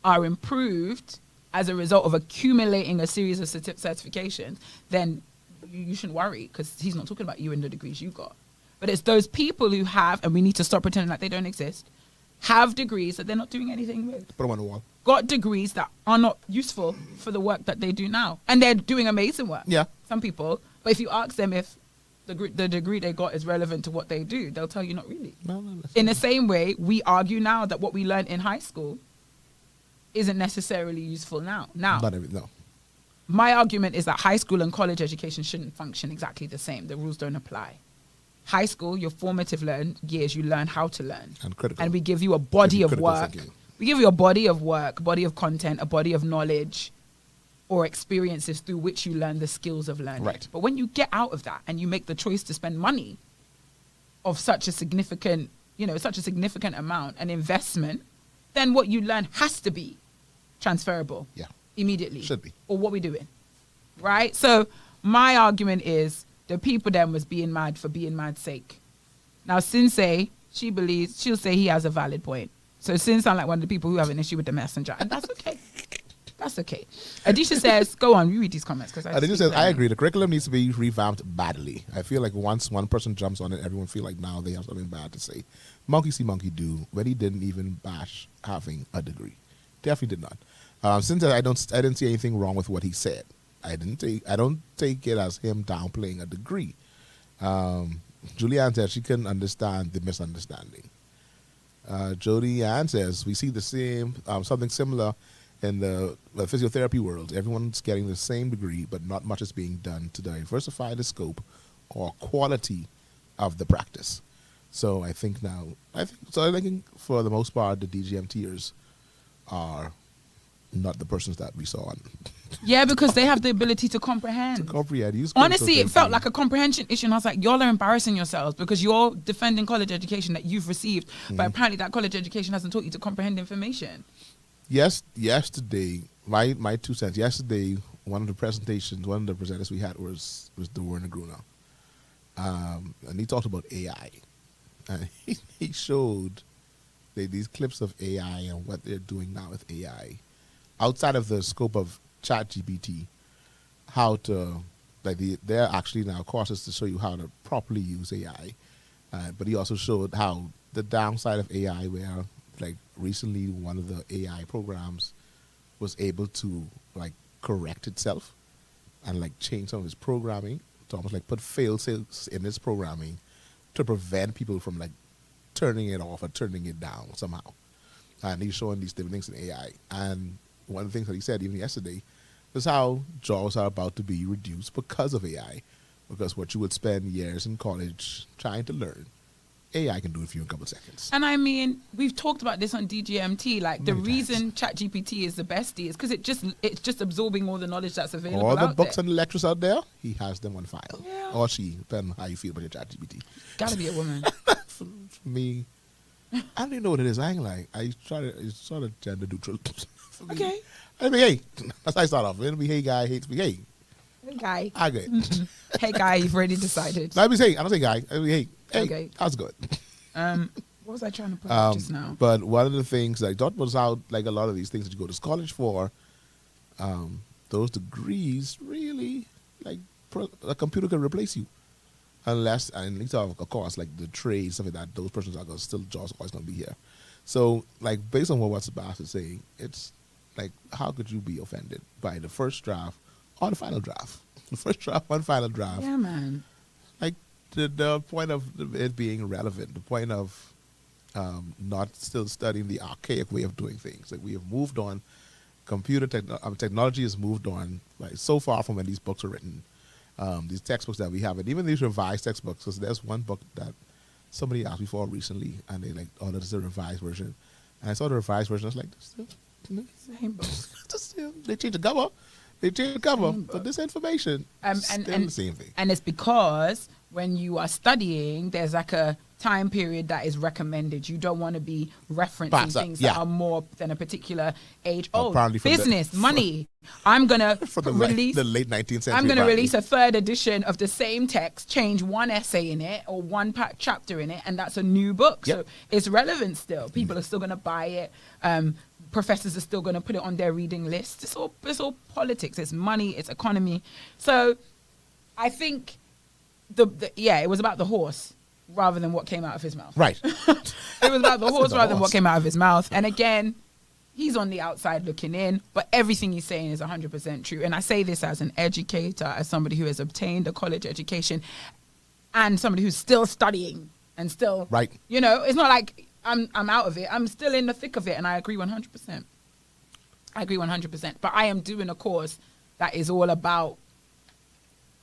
are improved as a result of accumulating a series of certifications, then you shouldn't worry, because he's not talking about you and the degrees you got. But it's those people who have, and we need to stop pretending like they don't exist, have degrees that they're not doing anything with. Put them on the wall. Got degrees that are not useful for the work that they do now. And they're doing amazing work. Yeah. Some people. But if you ask them if the degree they got is relevant to what they do, they'll tell you not really. No, in the same way, we argue now that what we learned in high school isn't necessarily useful now. No. My argument is that high school and college education shouldn't function exactly the same. The rules don't apply. High school, your formative years, you learn how to learn. And critical. And we give you a body of work. Thinking. We give you a body of work, body of content, a body of knowledge or experiences through which you learn the skills of learning. Right. But when you get out of that and you make the choice to spend money of such a significant amount, an investment, then what you learn has to be transferable. Yeah. Immediately. Should be. Or what we doing. Right? So my argument is the people then was being mad for being mad's sake. Now, Sensei, she'll say he has a valid point. So Sin sound like one of the people who have an issue with the messenger. And that's okay. That's okay. Adisha says, go on, you read these comments. Adisha says, I agree. The curriculum needs to be revamped badly. I feel like once one person jumps on it, everyone feel like now they have something bad to say. Monkey see, monkey do, but he didn't even bash having a degree. Definitely did not. Since I didn't see anything wrong with what he said. I don't take it as him downplaying a degree. Julianne said she couldn't understand the misunderstanding. Jody Ann says we see the same something similar in the physiotherapy world. Everyone's getting the same degree, but not much is being done to diversify the scope or quality of the practice. So I think for the most part, the DGMTers are not the persons that we saw. Yeah, because they have the ability to comprehend. Honestly, it felt like a comprehension issue, and I was like, y'all are embarrassing yourselves because you're defending college education that you've received, but apparently that college education hasn't taught you to comprehend information. Yes, yesterday, my 2 cents. Yesterday, one of the presenters we had was Dorna Gruner, and he talked about AI, and he showed these clips of AI and what they're doing now with AI, outside of the scope of ChatGPT, how to there are actually now courses to show you how to properly use AI, but he also showed how the downside of AI, where recently one of the AI programs was able to correct itself and change some of its programming to almost put fail-safes in its programming to prevent people from turning it off or turning it down somehow. And he's showing these different things in AI. And one of the things that he said even yesterday is how jobs are about to be reduced because of AI. Because what you would spend years in college trying to learn, AI can do it for you in a couple of seconds. And I mean, we've talked about this on DGMT. The reason ChatGPT is the bestie is because it's just absorbing all the knowledge that's available. All the books and the lectures out there, he has them on file. Yeah. Or she, depending on how you feel about your ChatGPT. Gotta be a woman. for me, I don't even know what it is. I ain't it's sort of gender neutral. Okay. I mean, hey, that's how I start off. It'll be hey guy, hates me. Hey guy. I get it. Hey guy, you've already decided. No, I don't say guy. I mean, hey, okay. That's good. What was I trying to put up just now? But one of the things that I thought was how a lot of these things that you go to college for, those degrees really a computer can replace you, unless of course the trades, stuff like that. Those persons are jobs always gonna be here. So based on what Sebastian is saying, it's how could you be offended by the first draft or the final draft? The first draft, one final draft. Yeah, man. The point of it being relevant, the point of not still studying the archaic way of doing things. We have moved on. Technology has moved on so far from when these books were written. These textbooks that we have, and even these revised textbooks. Because there's one book that somebody asked me for recently, and they this is a revised version. And I saw the revised version. I was like, Same book. they changed the cover. They changed the cover, but this information is still the same thing. And it's because when you are studying, there's like a time period that is recommended. You don't want to be referencing things that are more than a particular age. Business, money. I'm going to release the late 19th century. I'm going to release a third edition of the same text, change one essay in it or one chapter in it, and that's a new book. Yep. So it's relevant still. People are still going to buy it. Professors are still going to put it on their reading list. It's all politics. It's money. It's economy. So I think it was about the horse rather than what came out of his mouth. Right. It was about the horse rather than what came out of his mouth. And again, he's on the outside looking in, but everything he's saying is 100% true. And I say this as an educator, as somebody who has obtained a college education and somebody who's still studying and still, right. It's not like I'm out of it. I'm still in the thick of it, and I agree 100%. But I am doing a course that is all about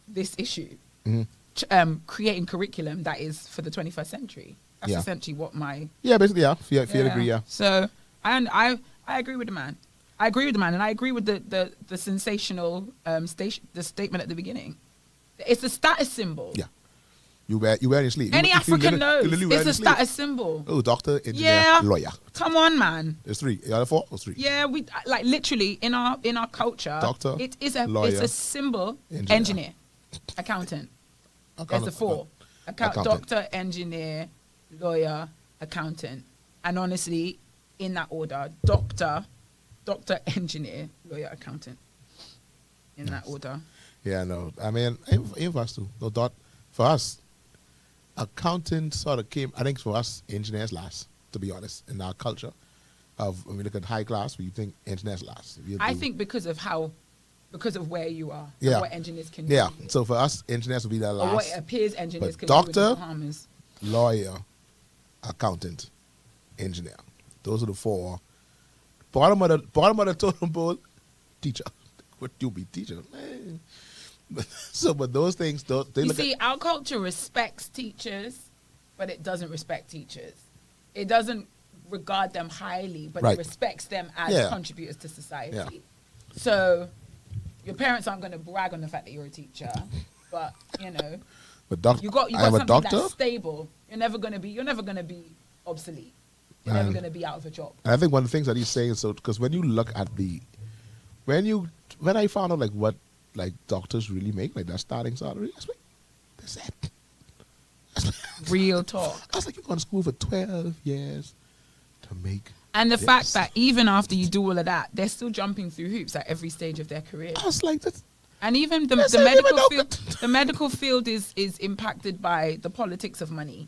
this issue. Mm-hmm. Creating curriculum that is for the 21st century. That's essentially what my... Yeah, basically, feel agree, yeah. So, and I agree with the man. I agree with the man, and I agree with the sensational the statement at the beginning. It's a status symbol. Yeah. You wear your sleeve. Any African knows it's a status symbol. Oh, doctor, engineer, lawyer. Come on, man. There's three. You got 4 or 3? Yeah, we like literally in our culture. Doctor, it is a lawyer, it's a symbol. Engineer, accountant. There's the 4. Doctor, engineer, lawyer, accountant, and honestly, in that order: doctor, engineer, lawyer, accountant. In that order. Yeah, no. I mean, even for us too. No, for us. Accountant sort of came, I think for us, engineers last, to be honest, in our culture. When we look at high class, we think engineers last. I think because of where you are, and what engineers can do. Yeah, so for us, engineers will be the last. Or what it appears engineers can doctor, do in the Bahamas. Lawyer, accountant, engineer. Those are the 4. Bottom of the totem pole, teacher. What you be teacher? Man. But those things, our culture respects teachers, but it doesn't respect teachers. It doesn't regard them highly, but it respects them as contributors to society. Yeah. So your parents aren't going to brag on the fact that you're a teacher, but but you got something that's stable. You're never going to be obsolete. You're never going to be out of a job. And I think one of the things that he's saying is because when you look at when I found out what doctors really make, that starting salary, that's it. Real talk. I was like, you're going to school for 12 years to make. And the fact that even after you do all of that, they're still jumping through hoops at every stage of their career. I was like, that. And even the medical field is impacted by the politics of money.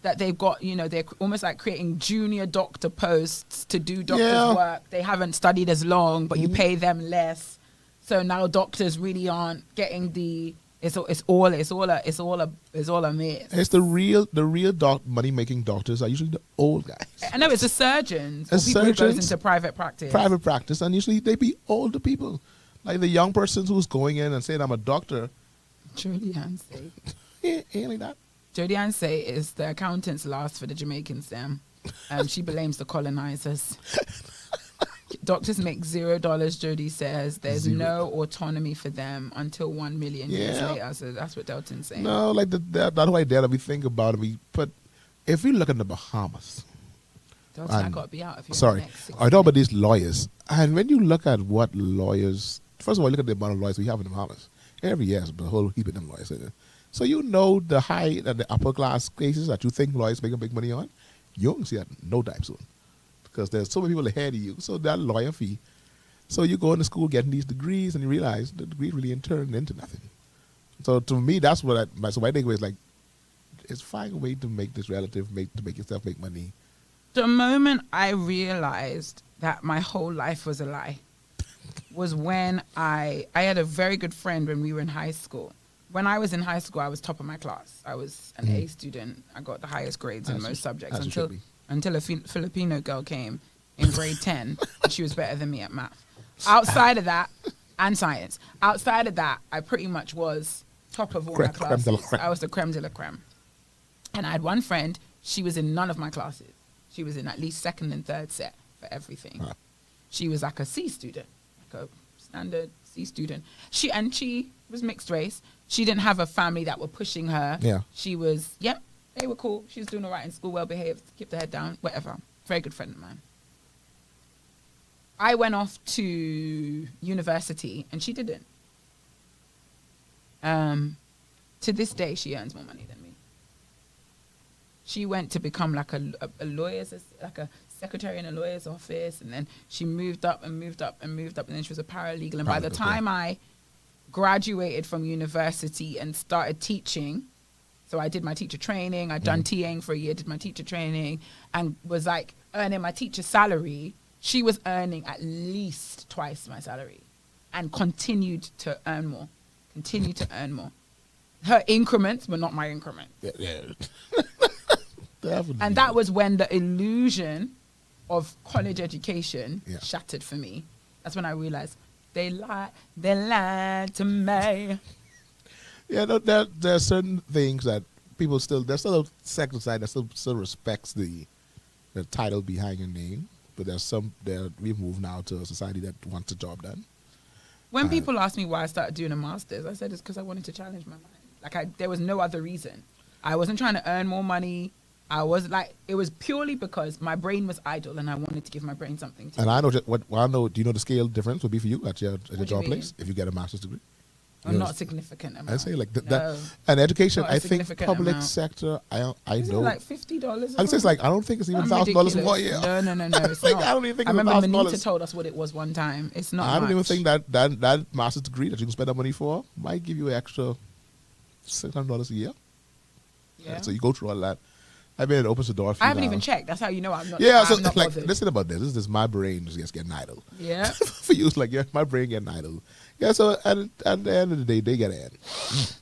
That they've got, they're almost like creating junior doctor posts to do doctor's work. They haven't studied as long, but you pay them less. So now doctors really aren't getting it's all a myth. It's the real money making doctors are usually the old guys. I know it's the surgeons. Or people who goes into private practice. And usually they be older people. Like the young person who's going in and saying, I'm a doctor. Jodie Ann Say. Ain't like that. Jodie Ann Say is the accountant's last for the Jamaicans, them. She blames the colonizers. Doctors make $0, Jodie says. There's no autonomy for them until 1 million years later. So that's what Delton's saying. No, like that whole idea that we think about it. But if we look at the Bahamas. Delton, I got to be out of here. Sorry. I talk about these lawyers. And when you look at what lawyers, first of all, look at the amount of lawyers we have in the Bahamas. Every year, there's a whole heap of them lawyers in it. So the high and the upper class cases that you think lawyers make big money on, you don't see that no time soon. Because there's so many people ahead of you. So that lawyer fee. So you go into school getting these degrees and you realize the degree really turned into nothing. So to me, that's what my takeaway is it's find a way to make this relative, to make yourself make money. The moment I realized that my whole life was a lie was when I had a very good friend when we were in high school. When I was in high school, I was top of my class. I was an A student. I got the highest grades in most subjects until a Filipino girl came in grade 10 and she was better than me at math. Outside of that, and science. Outside of that, I pretty much was top of all my classes. I was the creme de la creme. And I had one friend, she was in none of my classes. She was in at least second and third set for everything. She was like a C student, like a standard C student. She was mixed race. She didn't have a family that were pushing her. Yeah. She was, they were cool. She was doing all right in school, well behaved, kept her head down, whatever. Very good friend of mine. I went off to university and she didn't. To this day, she earns more money than me. She went to become like a lawyer's, like a secretary in a lawyer's office, and then she moved up and moved up and moved up, and then she was a paralegal. And by the time I graduated from university and started teaching, so I did my teacher training, I'd done TAing for a year, did my teacher training, and was like earning my teacher salary. She was earning at least twice my salary and continued to earn more. Her increments were not my increments. Yeah. And that was when the illusion of college education shattered for me. That's when I realized they lied to me. Yeah, there are certain things that people there's still a sector side that still respects the title behind your name, but we've moved now to a society that wants the job done. When people ask me why I started doing a master's, I said it's because I wanted to challenge my mind. Like there was no other reason. I wasn't trying to earn more money. It was purely because my brain was idle and I wanted to give my brain something to do. And I know do you know the scale difference would be for you at your job place if you get a master's degree? Not significant amount. I say like that. And education, I think public amount. Sector, I know. Is it like $50? I say it's like, I don't think it's even $1,000 more a year. No, it's like, not. I don't even think I it's remember $1,000. Manita told us what it was one time. It's not I don't much. even think that master's degree that you can spend that money for might give you an extra $600 a year. Yeah. So you go through all that. I've been opens the door for you. I haven't even checked. That's how you know I'm not. Yeah, I'm so not like, bothered. listen about this. This is my brain just getting idle. Yeah. For you, it's like, my brain getting idle. Yeah, so at the end of the day, they got to end.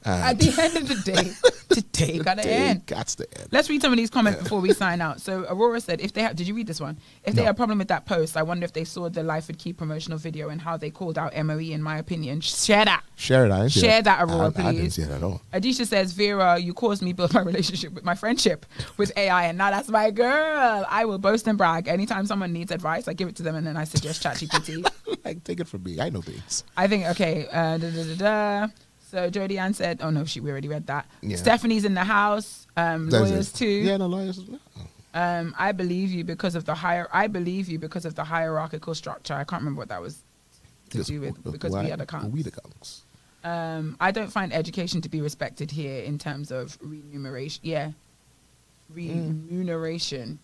At the end of the day, today got to end. Got to end. Let's read some of these comments before we sign out. So Aurora said, did you read this one? If they had a problem with that post, I wonder if they saw the Life with Key promotional video and how they called out MOE, in my opinion. Share that. Share it. I didn't see Share that, Aurora, please. I didn't see it at all. Adisha says, Vera, you caused me build my relationship with my friendship with AI, and now that's my girl. I will boast and brag. Anytime someone needs advice, I give it to them, and then I suggest ChatGPT. Like, take it from me. I know things. I think, okay. So Jodie Ann said, oh no, we already read that. Yeah. Stephanie's in the house. Lawyers too. Yeah, no, lawyers as well. I believe you because of the hierarchical structure. I can't remember what that was to do with, because we are the cunts. We the cunts. I don't find education to be respected here in terms of remuneration. Yeah. Remuneration.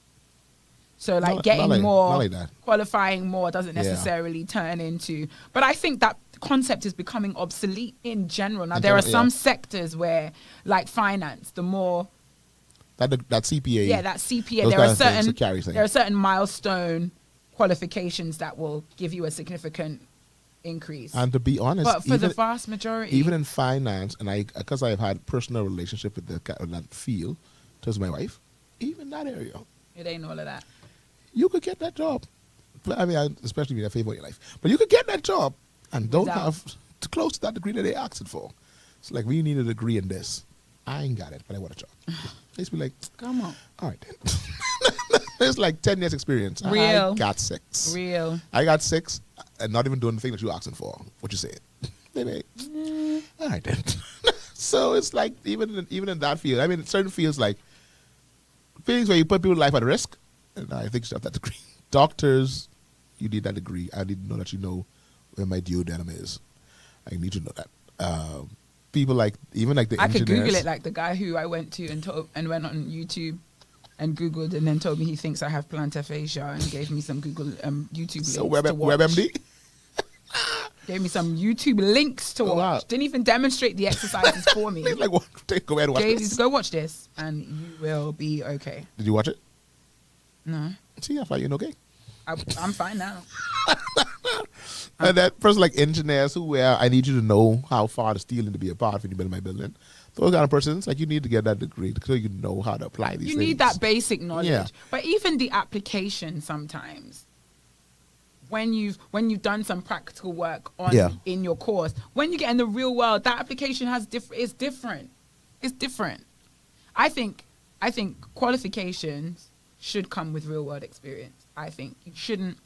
So like getting more, like that. Qualifying more doesn't necessarily turn into, but I think that concept is becoming obsolete in general. Now there are some sectors where, like finance, the more that CPA. Yeah, that CPA. There are certain milestone qualifications that will give you a significant increase. And to be honest, but for the vast majority, even in finance, and because I've had personal relationship with that field, to my wife, even that area, it ain't all of that. You could get that job. I mean, especially if you have favor in your life, but you could get that job and don't have to close to that degree that they asked it for. It's like, we need a degree in this. I ain't got it, but I want a job. They just be like, come on. All right, then. It's like 10 years experience. Real. I got 6. Real. I got 6 and not even doing the thing that you're asking for. What you saying? They like, all right, then. So it's like, even in that field, I mean, certain fields like, things where you put people's life at risk, and I think you should have that degree. Doctors, you need that degree. I need to know that you know where my duodenum is. I need to know that. People like, even like the engineers. I could Google it, like the guy who I went to and went on YouTube and Googled and then told me he thinks I have plantar fascia and gave me some Google YouTube links to watch. WebMD? Gave me some YouTube links to watch. Wow. Didn't even demonstrate the exercises for me. Like, go ahead and watch this. Go watch this and you will be okay. Did you watch it? No. See, I thought you're okay. I'm fine now. And that person like engineers I need you to know how far the steel need to be apart when you build my building. Those kind of persons, like, you need to get that degree so you know how to apply these things. You need that basic knowledge. Yeah. But even the application sometimes, when you've done some practical work in your course, when you get in the real world, that application is different. It's different. I think qualifications should come with real world experience. I think you shouldn't,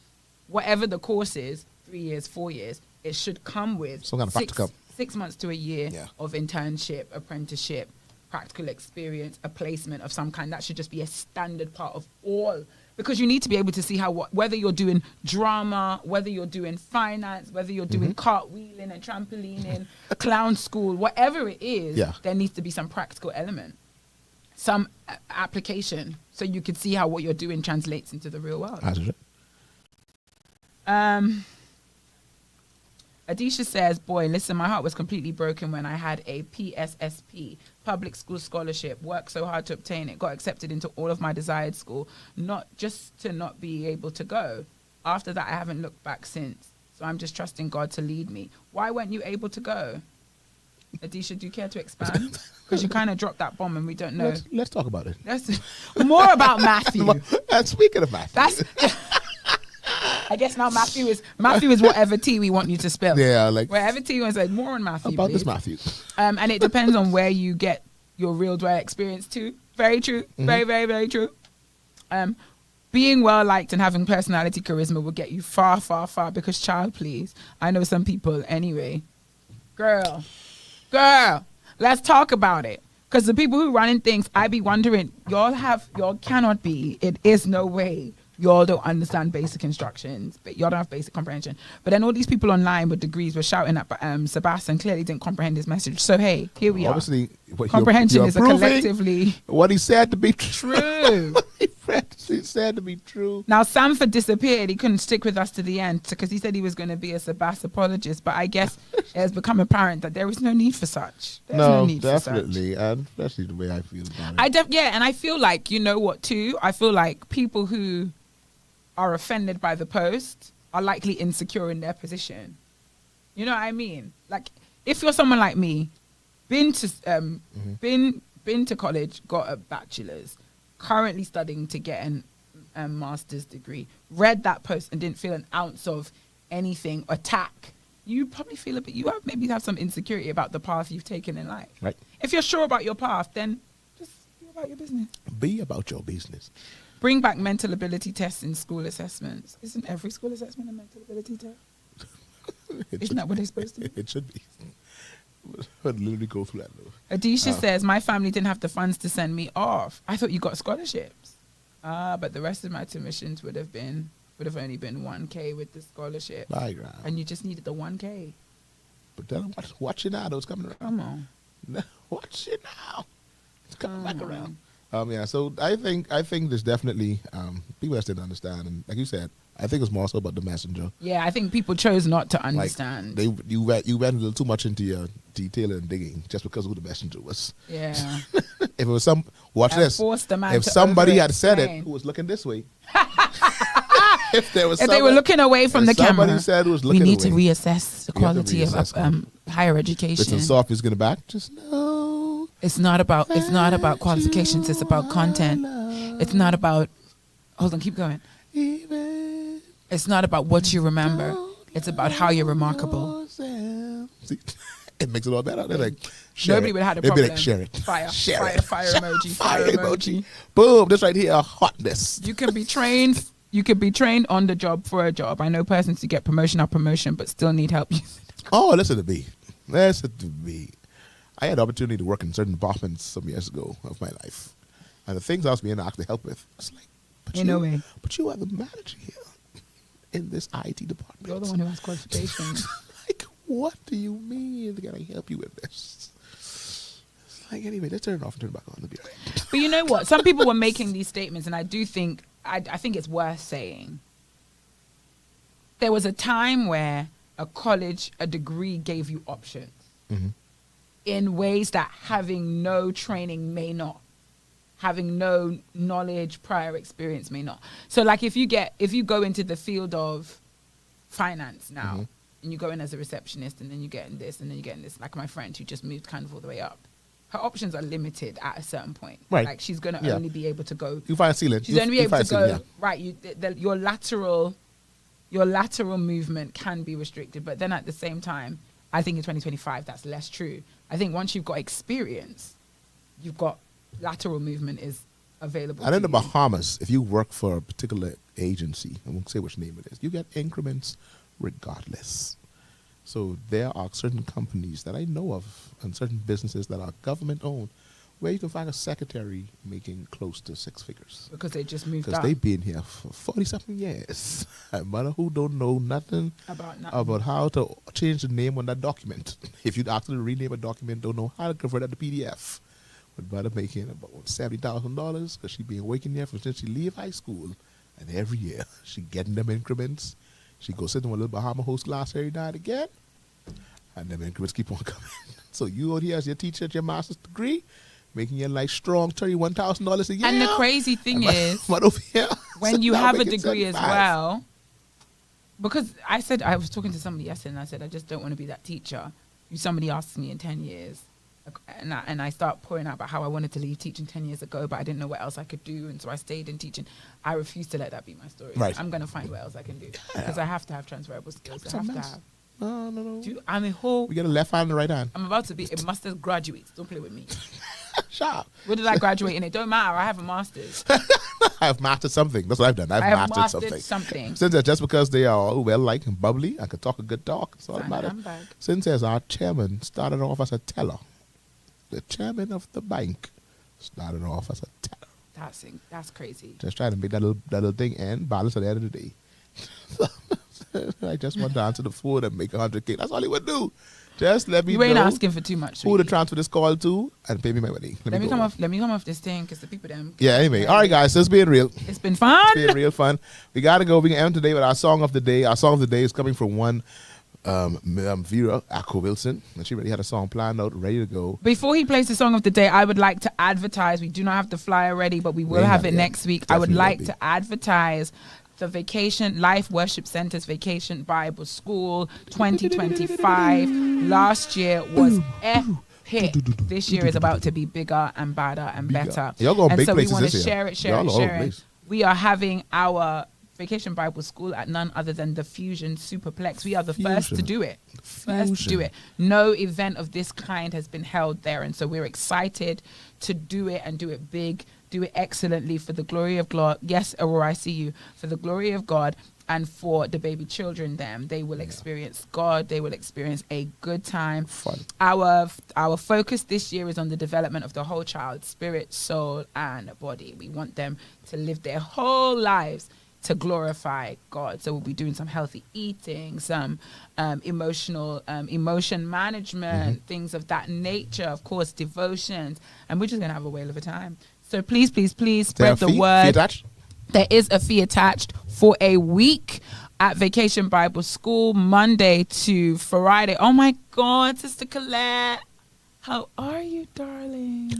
whatever the course is, 3 years, 4 years, it should come with some kind of practicum. 6 months to a year Yeah. of internship, apprenticeship, practical experience, a placement of some kind. That should just be a standard part of all, because you need to be able to see whether you're doing drama, whether you're doing finance, whether you're doing cartwheeling and trampolining, clown school, whatever it is, there needs to be some practical element, some application, so you can see how what you're doing translates into the real world. Adisha says, boy, listen, my heart was completely broken when I had a PSSP, public school scholarship, worked so hard to obtain it, got accepted into all of my desired school, not just to not be able to go. After that, I haven't looked back since. So I'm just trusting God to lead me. Why weren't you able to go? Adisha, do you care to expand? Because you kind of dropped that bomb and we don't know. Let's talk about it. That's more about Matthew. And speaking of Matthew. I guess now Matthew is whatever tea we want you to spill. Yeah, like whatever tea you want to say. More on Matthew, about please. this Matthew. And it depends on where you get your real dry experience too. Very true. Very, very, very true. Being well liked and having personality charisma will get you far, far, far. Because child, please, I know some people anyway. Girl, let's talk about it. Because the people who running things, I be wondering, y'all cannot be. It is no way. Y'all don't understand basic instructions, but y'all don't have basic comprehension. But then all these people online with degrees were shouting at Sebastian, clearly didn't comprehend his message. So hey, here we are. Comprehension you're is a collectively what he said to be true. He said to be true. Now Sanford disappeared. He couldn't stick with us to the end because he said he was going to be a Sebastian apologist. But I guess it has become apparent that there is no need for such. There's no need definitely, for such. and especially the way I feel about it. And I feel like, you know what too? I feel like people who are offended by the post are likely insecure in their position. You know what I mean? Like, if you're someone like me, been to college, got a bachelor's, currently studying to get a master's degree, read that post and didn't feel an ounce of anything, attack, you probably feel maybe have some insecurity about the path you've taken in life. Right. If you're sure about your path, then just be about your business. Be about your business. Bring back mental ability tests in school assessments. Isn't every school assessment a mental ability test? Isn't that what they're supposed to be? It should be. I'd literally go through that though. Adisha says, my family didn't have the funds to send me off. I thought you got scholarships. But the rest of my tuitions would have only been 1K with the scholarship. And you just needed the 1K. But then watch it now, though. It's coming around. Come on. Watch it now. It's coming back around. So I think there's definitely people that didn't understand, and like you said, I think it's more so about the messenger. Yeah, I think people chose not to understand. Like you went a little too much into your detail and digging just because of who the messenger was. Yeah. If it was this. Forced the man if to somebody had said it, over-explain. who was looking this way. If they were looking away from the camera, somebody said who was looking we need away. to reassess the quality of higher education. Listen, Sophie's going back. Just know. It's not about qualifications. It's about content. It's not about. Hold on, keep going. It's not about what you remember. It's about how you're remarkable. See, it makes it all better. They're like, nobody would have had a problem. They'd be like, share it. Fire Share emoji. Fire emoji. Boom! This right here, hotness. You can be trained. You could be trained on the job for a job. I know persons who get promotion after promotion, but still need help. Oh, listen to me. Listen to me. I had the opportunity to work in certain departments some years ago of my life, and the things I was being asked to help with, it's like, but you are the manager here in this IT department. You're the one who has qualifications. Like, what do you mean? Can I help you with this? It's like, anyway, let's turn it off and turn it back on. It'll be all right. But you know what? Some people were making these statements, and I do think, I think it's worth saying. There was a time where a degree gave you options in ways that having no training may not. Having no knowledge, prior experience may not. So like if you go into the field of finance now and you go in as a receptionist and then you get in this and then you get in this, like my friend who just moved kind of all the way up, her options are limited at a certain point. Right. Like she's going to only be able to go. You find a ceiling. She's only able to go, right, your lateral movement can be restricted. But then at the same time, I think in 2025, that's less true. I think once you've got experience, you've got lateral movement is available. And in the you. Bahamas, if you work for a particular agency, I won't say which name it is, you get increments regardless. So there are certain companies that I know of and certain businesses that are government-owned where you can find a secretary making close to six figures. Because they just moved Because up. they've been here for 40-something years. A mother who don't know nothing about how to change the name on that document. If you'd ask her to rename a document, don't know how to convert that to PDF. But mother making about $70,000 because she been working there since she leave high school. And every year, she getting them increments. She goes sit in one little Bahama host class every night again. And them increments keep on coming. So you out here as your teacher at your master's degree, making your life strong, $31,000 a year. And the crazy thing is, over here, when you have a degree as well, because I was talking to somebody yesterday and I said, I just don't want to be that teacher. Somebody asks me in 10 years, and I start pouring out about how I wanted to leave teaching 10 years ago, but I didn't know what else I could do, and so I stayed in teaching. I refuse to let that be my story. Right. I'm going to find what else I can do because I have to have transferable skills. I have to have. No. I'm a whole. We get a left hand and a right hand. I'm about to be a master's graduate. Don't play with me. Sharp. What did I graduate in? It don't matter. I have a master's. I have mastered something. That's what I've done. I have mastered something. Since just because they are all well-liked and bubbly, I can talk a good talk. That's all that matters. Since as our chairman started off as a teller, the chairman of the bank started off as a teller. That's crazy. Just trying to make that little thing end balance at the end of the day. I just want to answer the phone and make $100K. That's all he would do. Just let me know. You ain't asking for too much. Who to transfer this call to and pay me my money. Let me come off this thing because the people them. Yeah. Anyway, all right, guys. It's been real. It's been fun. It's been real fun. We gotta go. We can end today with our song of the day. Our song of the day is coming from one Vera Wilson, and she already had a song planned out, ready to go. Before he plays the song of the day, I would like to advertise. We do not have the flyer ready, but we will have it next week. I would like to advertise the Vacation Life Worship Center's Vacation Bible School 2025. Last year was epic. This year is about to be bigger and badder and better. Y'all going big so places we want to this year. share it. We are having our Vacation Bible School at none other than the Fusion Superplex. We are the first to do it. No event of this kind has been held there, and so we're excited to do it and do it big, do it excellently for the glory of God. Yes, Aurora, I see you. For the glory of God and for the baby children, they will experience God. They will experience a good time. Fun. Our focus this year is on the development of the whole child, spirit, soul, and body. We want them to live their whole lives to glorify God. So we'll be doing some healthy eating, some emotion management, things of that nature, of course, devotions, and we're just going to have a whale of a time. So please spread the word. There is a fee attached for a week at Vacation Bible School, Monday to Friday. Oh my God, Sister Colette. How are you, darling?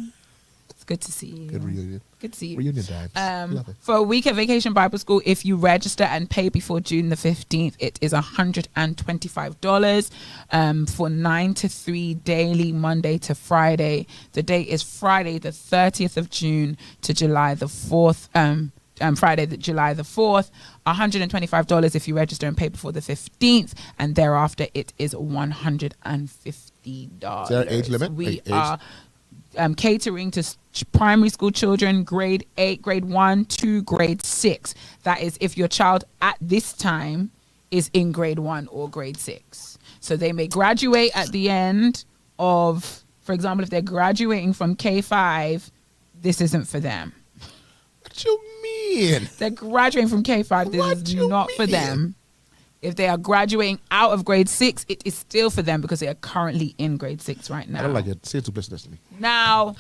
It's good to see you. Good reunion. Good to see you. Reunion times. For a week at Vacation Bible School, if you register and pay before June the 15th, it is $125 for 9 to 3 daily, Monday to Friday. The date is Friday the 30th of June to July the 4th. Friday, July the 4th, $125 if you register and pay before the 15th, and thereafter it is $150. Is there an age limit? We are catering to primary school children, grade 8, grade 1 to grade 6. That is if your child at this time is in grade 1 or grade 6. So they may graduate at the end of, for example, if they're graduating from K5, this isn't for them. What you mean? They're graduating from K5, this is not for them. If they are graduating out of grade 6, it is still for them because they are currently in grade 6 right now. I don't like it. Say it to business to me. Now,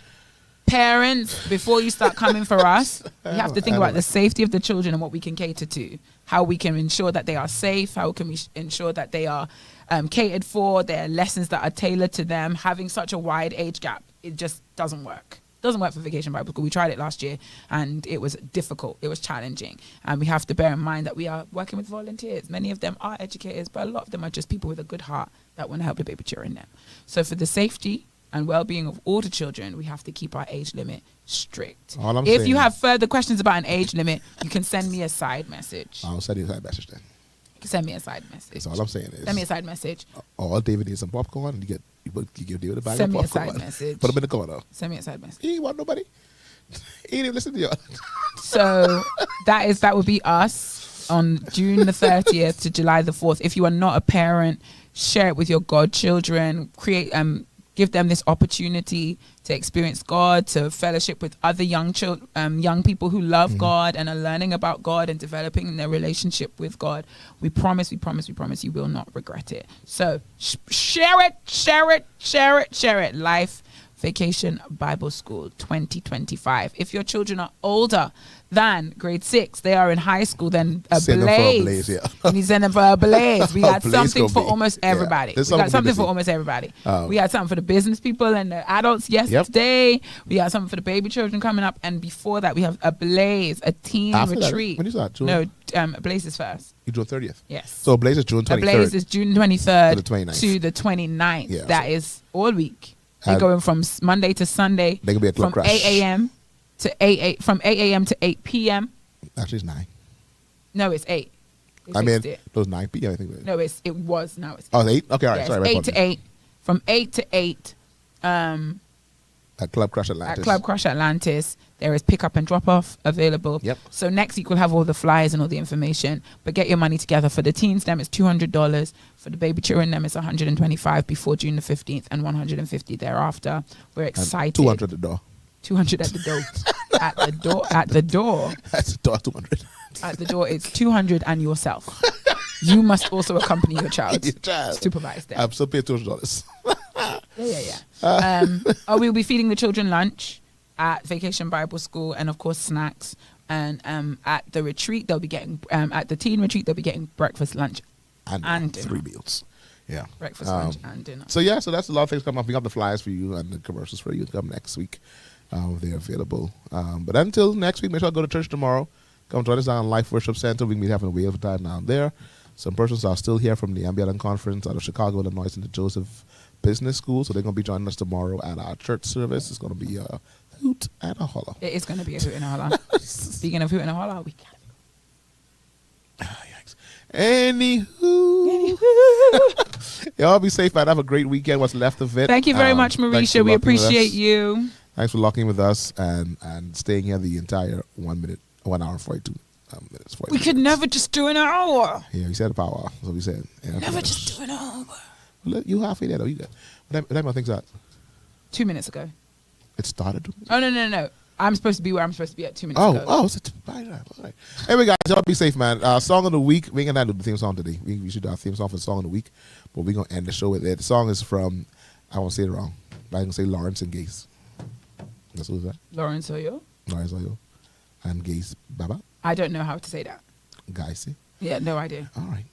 parents, before you start coming for us, you have to think about the safety of the children and what we can cater to. How we can ensure that they are safe. How can we ensure that they are catered for. There are lessons that are tailored to them. Having such a wide age gap, it just doesn't work. Doesn't work for Vacation Bible School. We tried it last year and it was difficult. It was challenging. And we have to bear in mind that we are working with volunteers. Many of them are educators, but a lot of them are just people with a good heart that want to help the baby children them. So for the safety and well-being of all the children, we have to keep our age limit strict. If you have further questions about an age limit, you can send me a side message. I'll send you a side message then. You can send me a side message. That's all I'm saying is. Send me a side message. All David needs some popcorn and you give David a bag Send of me a popcorn. side message. Put him in the corner. Send me a side message. He ain't want nobody. He didn't listen to you. So that would be us on June the 30th to July the 4th. If you are not a parent, share it with your godchildren. Give them this opportunity to experience God, to fellowship with other young people who love God and are learning about God and developing their relationship with God. We promise you will not regret it. So share it. Life Vacation Bible School 2025. If your children are older than grade 6, they are in high school, then Send them for a blaze, yeah. And you send them for a blaze. We got Blaze something gonna for be- almost everybody. yeah. There's We got something something for for almost everybody. Oh. We had something for the business people and the adults yesterday. We got something for the baby children coming up. And before that, we have a blaze, a teen After that, retreat. when is that, June? No, blaze is first. You June 30th. Yes. So Blaze is June 23rd. A blaze is June 23rd To the 29th. to the 29th. Yeah, That so- is all week. We're And- going from Monday to Sunday. They can be a club from crash. 8 a.m. to 8 from 8 a.m. to 8 p.m. Actually, it's 9. No, it's 8. They I mean, fixed it. it was 9 p.m. I think. No, it was now. It's Oh, it's 8? Okay, all right. yeah, Sorry. it's my 8 to apologies. 8. From 8 to 8 At Club Crush Atlantis. at Club Crush Atlantis. There is pick-up and drop-off available. Yep. So next week we'll have all the flyers and all the information. But get your money together. For the teens, them it's $200. For the baby children, them it's $125 before June the 15th and $150 thereafter. We're And excited. 200 at the door. 200 at the door. At the door. At the door. That's the door, 200. At the door, it's 200 and yourself. You must also accompany your child. Your child. Supervise them. I'm still paying $200. Yeah. We'll be feeding the children lunch at Vacation Bible School and, of course, snacks. And at the retreat, they'll be getting, at the teen retreat, they'll be getting breakfast, lunch, and dinner. 3 meals. Yeah. Breakfast, lunch, and dinner. So yeah, so that's a lot of things coming up. We got the flyers for you and the commercials for you to come next week. They're available. But until next week, make sure I go to church tomorrow. Come join us down in Life Worship Center. We can be having a whale of a time down there. Some persons are still here from the Ambient Conference out of Chicago, Illinois, and the Joseph Business School. So they're going to be joining us tomorrow at our church service. It's going to be a hoot and a holler. It is going to be a hoot and a holler. Speaking of hoot and a holler, we got Yikes. Anywho. Y'all be safe, man. Have a great weekend. What's left of it. Thank you very much, thanks Marisha. for We locking with appreciate us. you. Thanks for locking with us and staying here the entire 1 hour and 42 minutes. 42 We could minutes. never just do an hour. Yeah, we said a power. That's what we said. Yeah, Never just do an hour. You halfway there, though. You good. What time I think that? 2 minutes ago. It started. Oh, no. I'm supposed to be where I'm supposed to be at 2 minutes ago. Oh, it's all right. Anyway, guys, y'all be safe, man. Song of the week. We ain't gonna do the theme song today. We should do our theme song for the song of the week, but we're gonna end the show with it. The song is from, I won't say it wrong, but I can say Lawrence and Gaze. That's who's that? Lawrence Oyo? Lawrence Oyo and Gaze Baba. I don't know how to say that. Guys, Yeah, no idea. all right.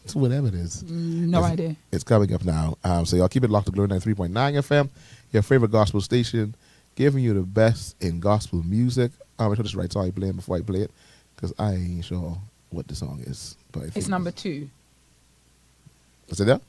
So whatever it is. No idea. It's coming up now. So y'all keep it locked to Glory 93.9 FM, your favorite gospel station, giving you the best in gospel music. I'm sure this is the right song I play before I play it, because I ain't sure what the song is. But I think It's number 2. Is it there?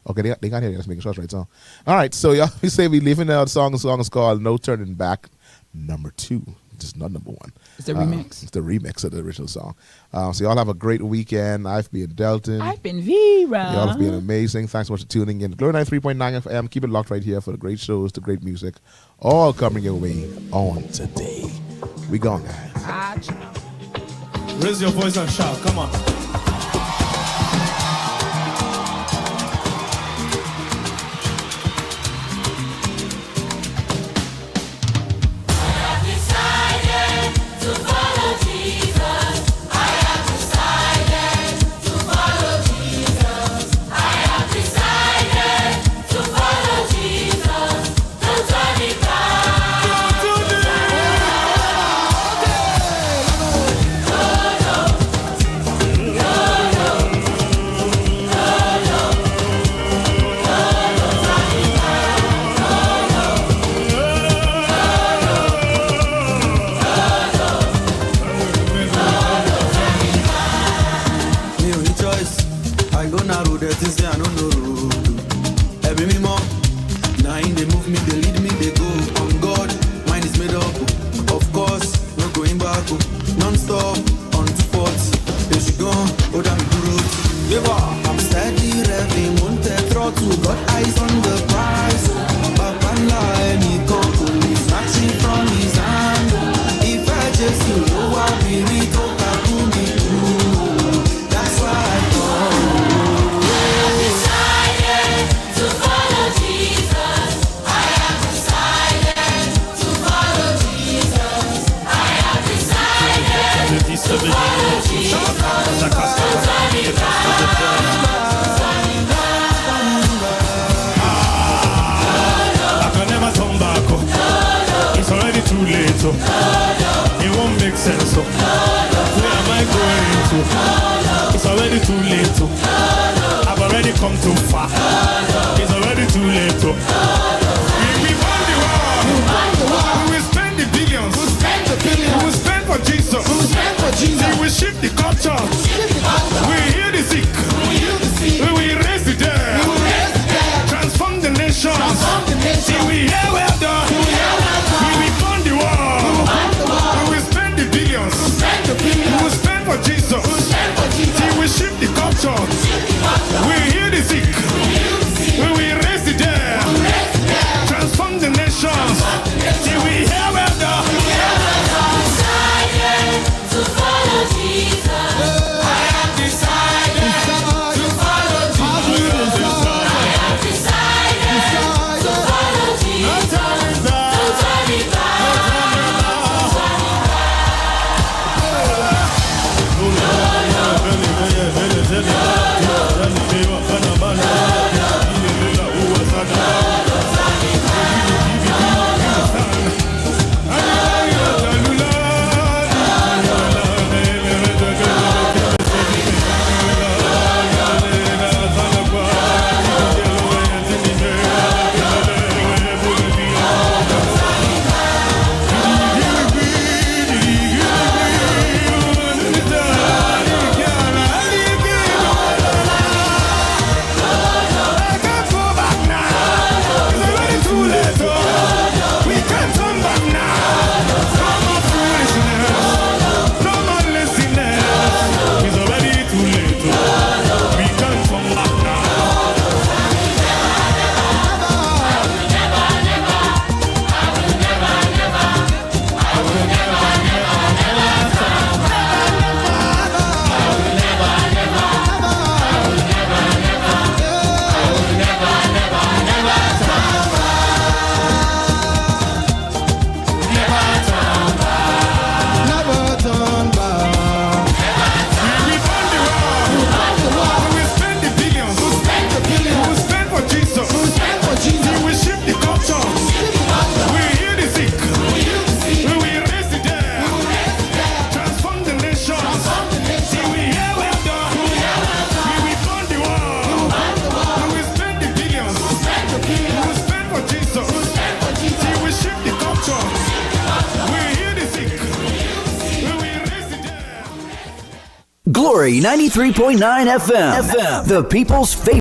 Okay, they got here. Just making sure it's the right song. All right, so y'all we say we leaving out the song. The song is called No Turning Back, number 2. Just not number 1. It's the remix. It's the remix of the original song. So y'all have a great weekend. I've been Delton. I've been Vera. Y'all have been amazing. Thanks so much for tuning in. Glory 93.9 FM. Keep it locked right here for the great shows, the great music, all coming your way on today. We gone, guys. Raise your voice and shout. Come on. Me only choice. I go narrow, they think say I don't know road. Every me more. Now in they move me, they lead me, they go. On God, mine is made up. Of course, no going back. Non-stop, on 240. There she gone, oh damn good. I'm steady revving, won't throttle. Got eyes on the prize. Papa lie, me call police, snatching from his hand. the culture. We heal the sick. We will raise the dead. Transform the nations. Till we hear well done. We will fund the world. We will spend the billions. We will spend for Jesus. Till we shift the culture. We heal the sick. We will raise the dead. Transform the nations. Till we hear well done. To follow Jesus. I have decided to follow Jesus. I have decided to follow Jesus. Totally Glory 93.9 FM, the people's favorite.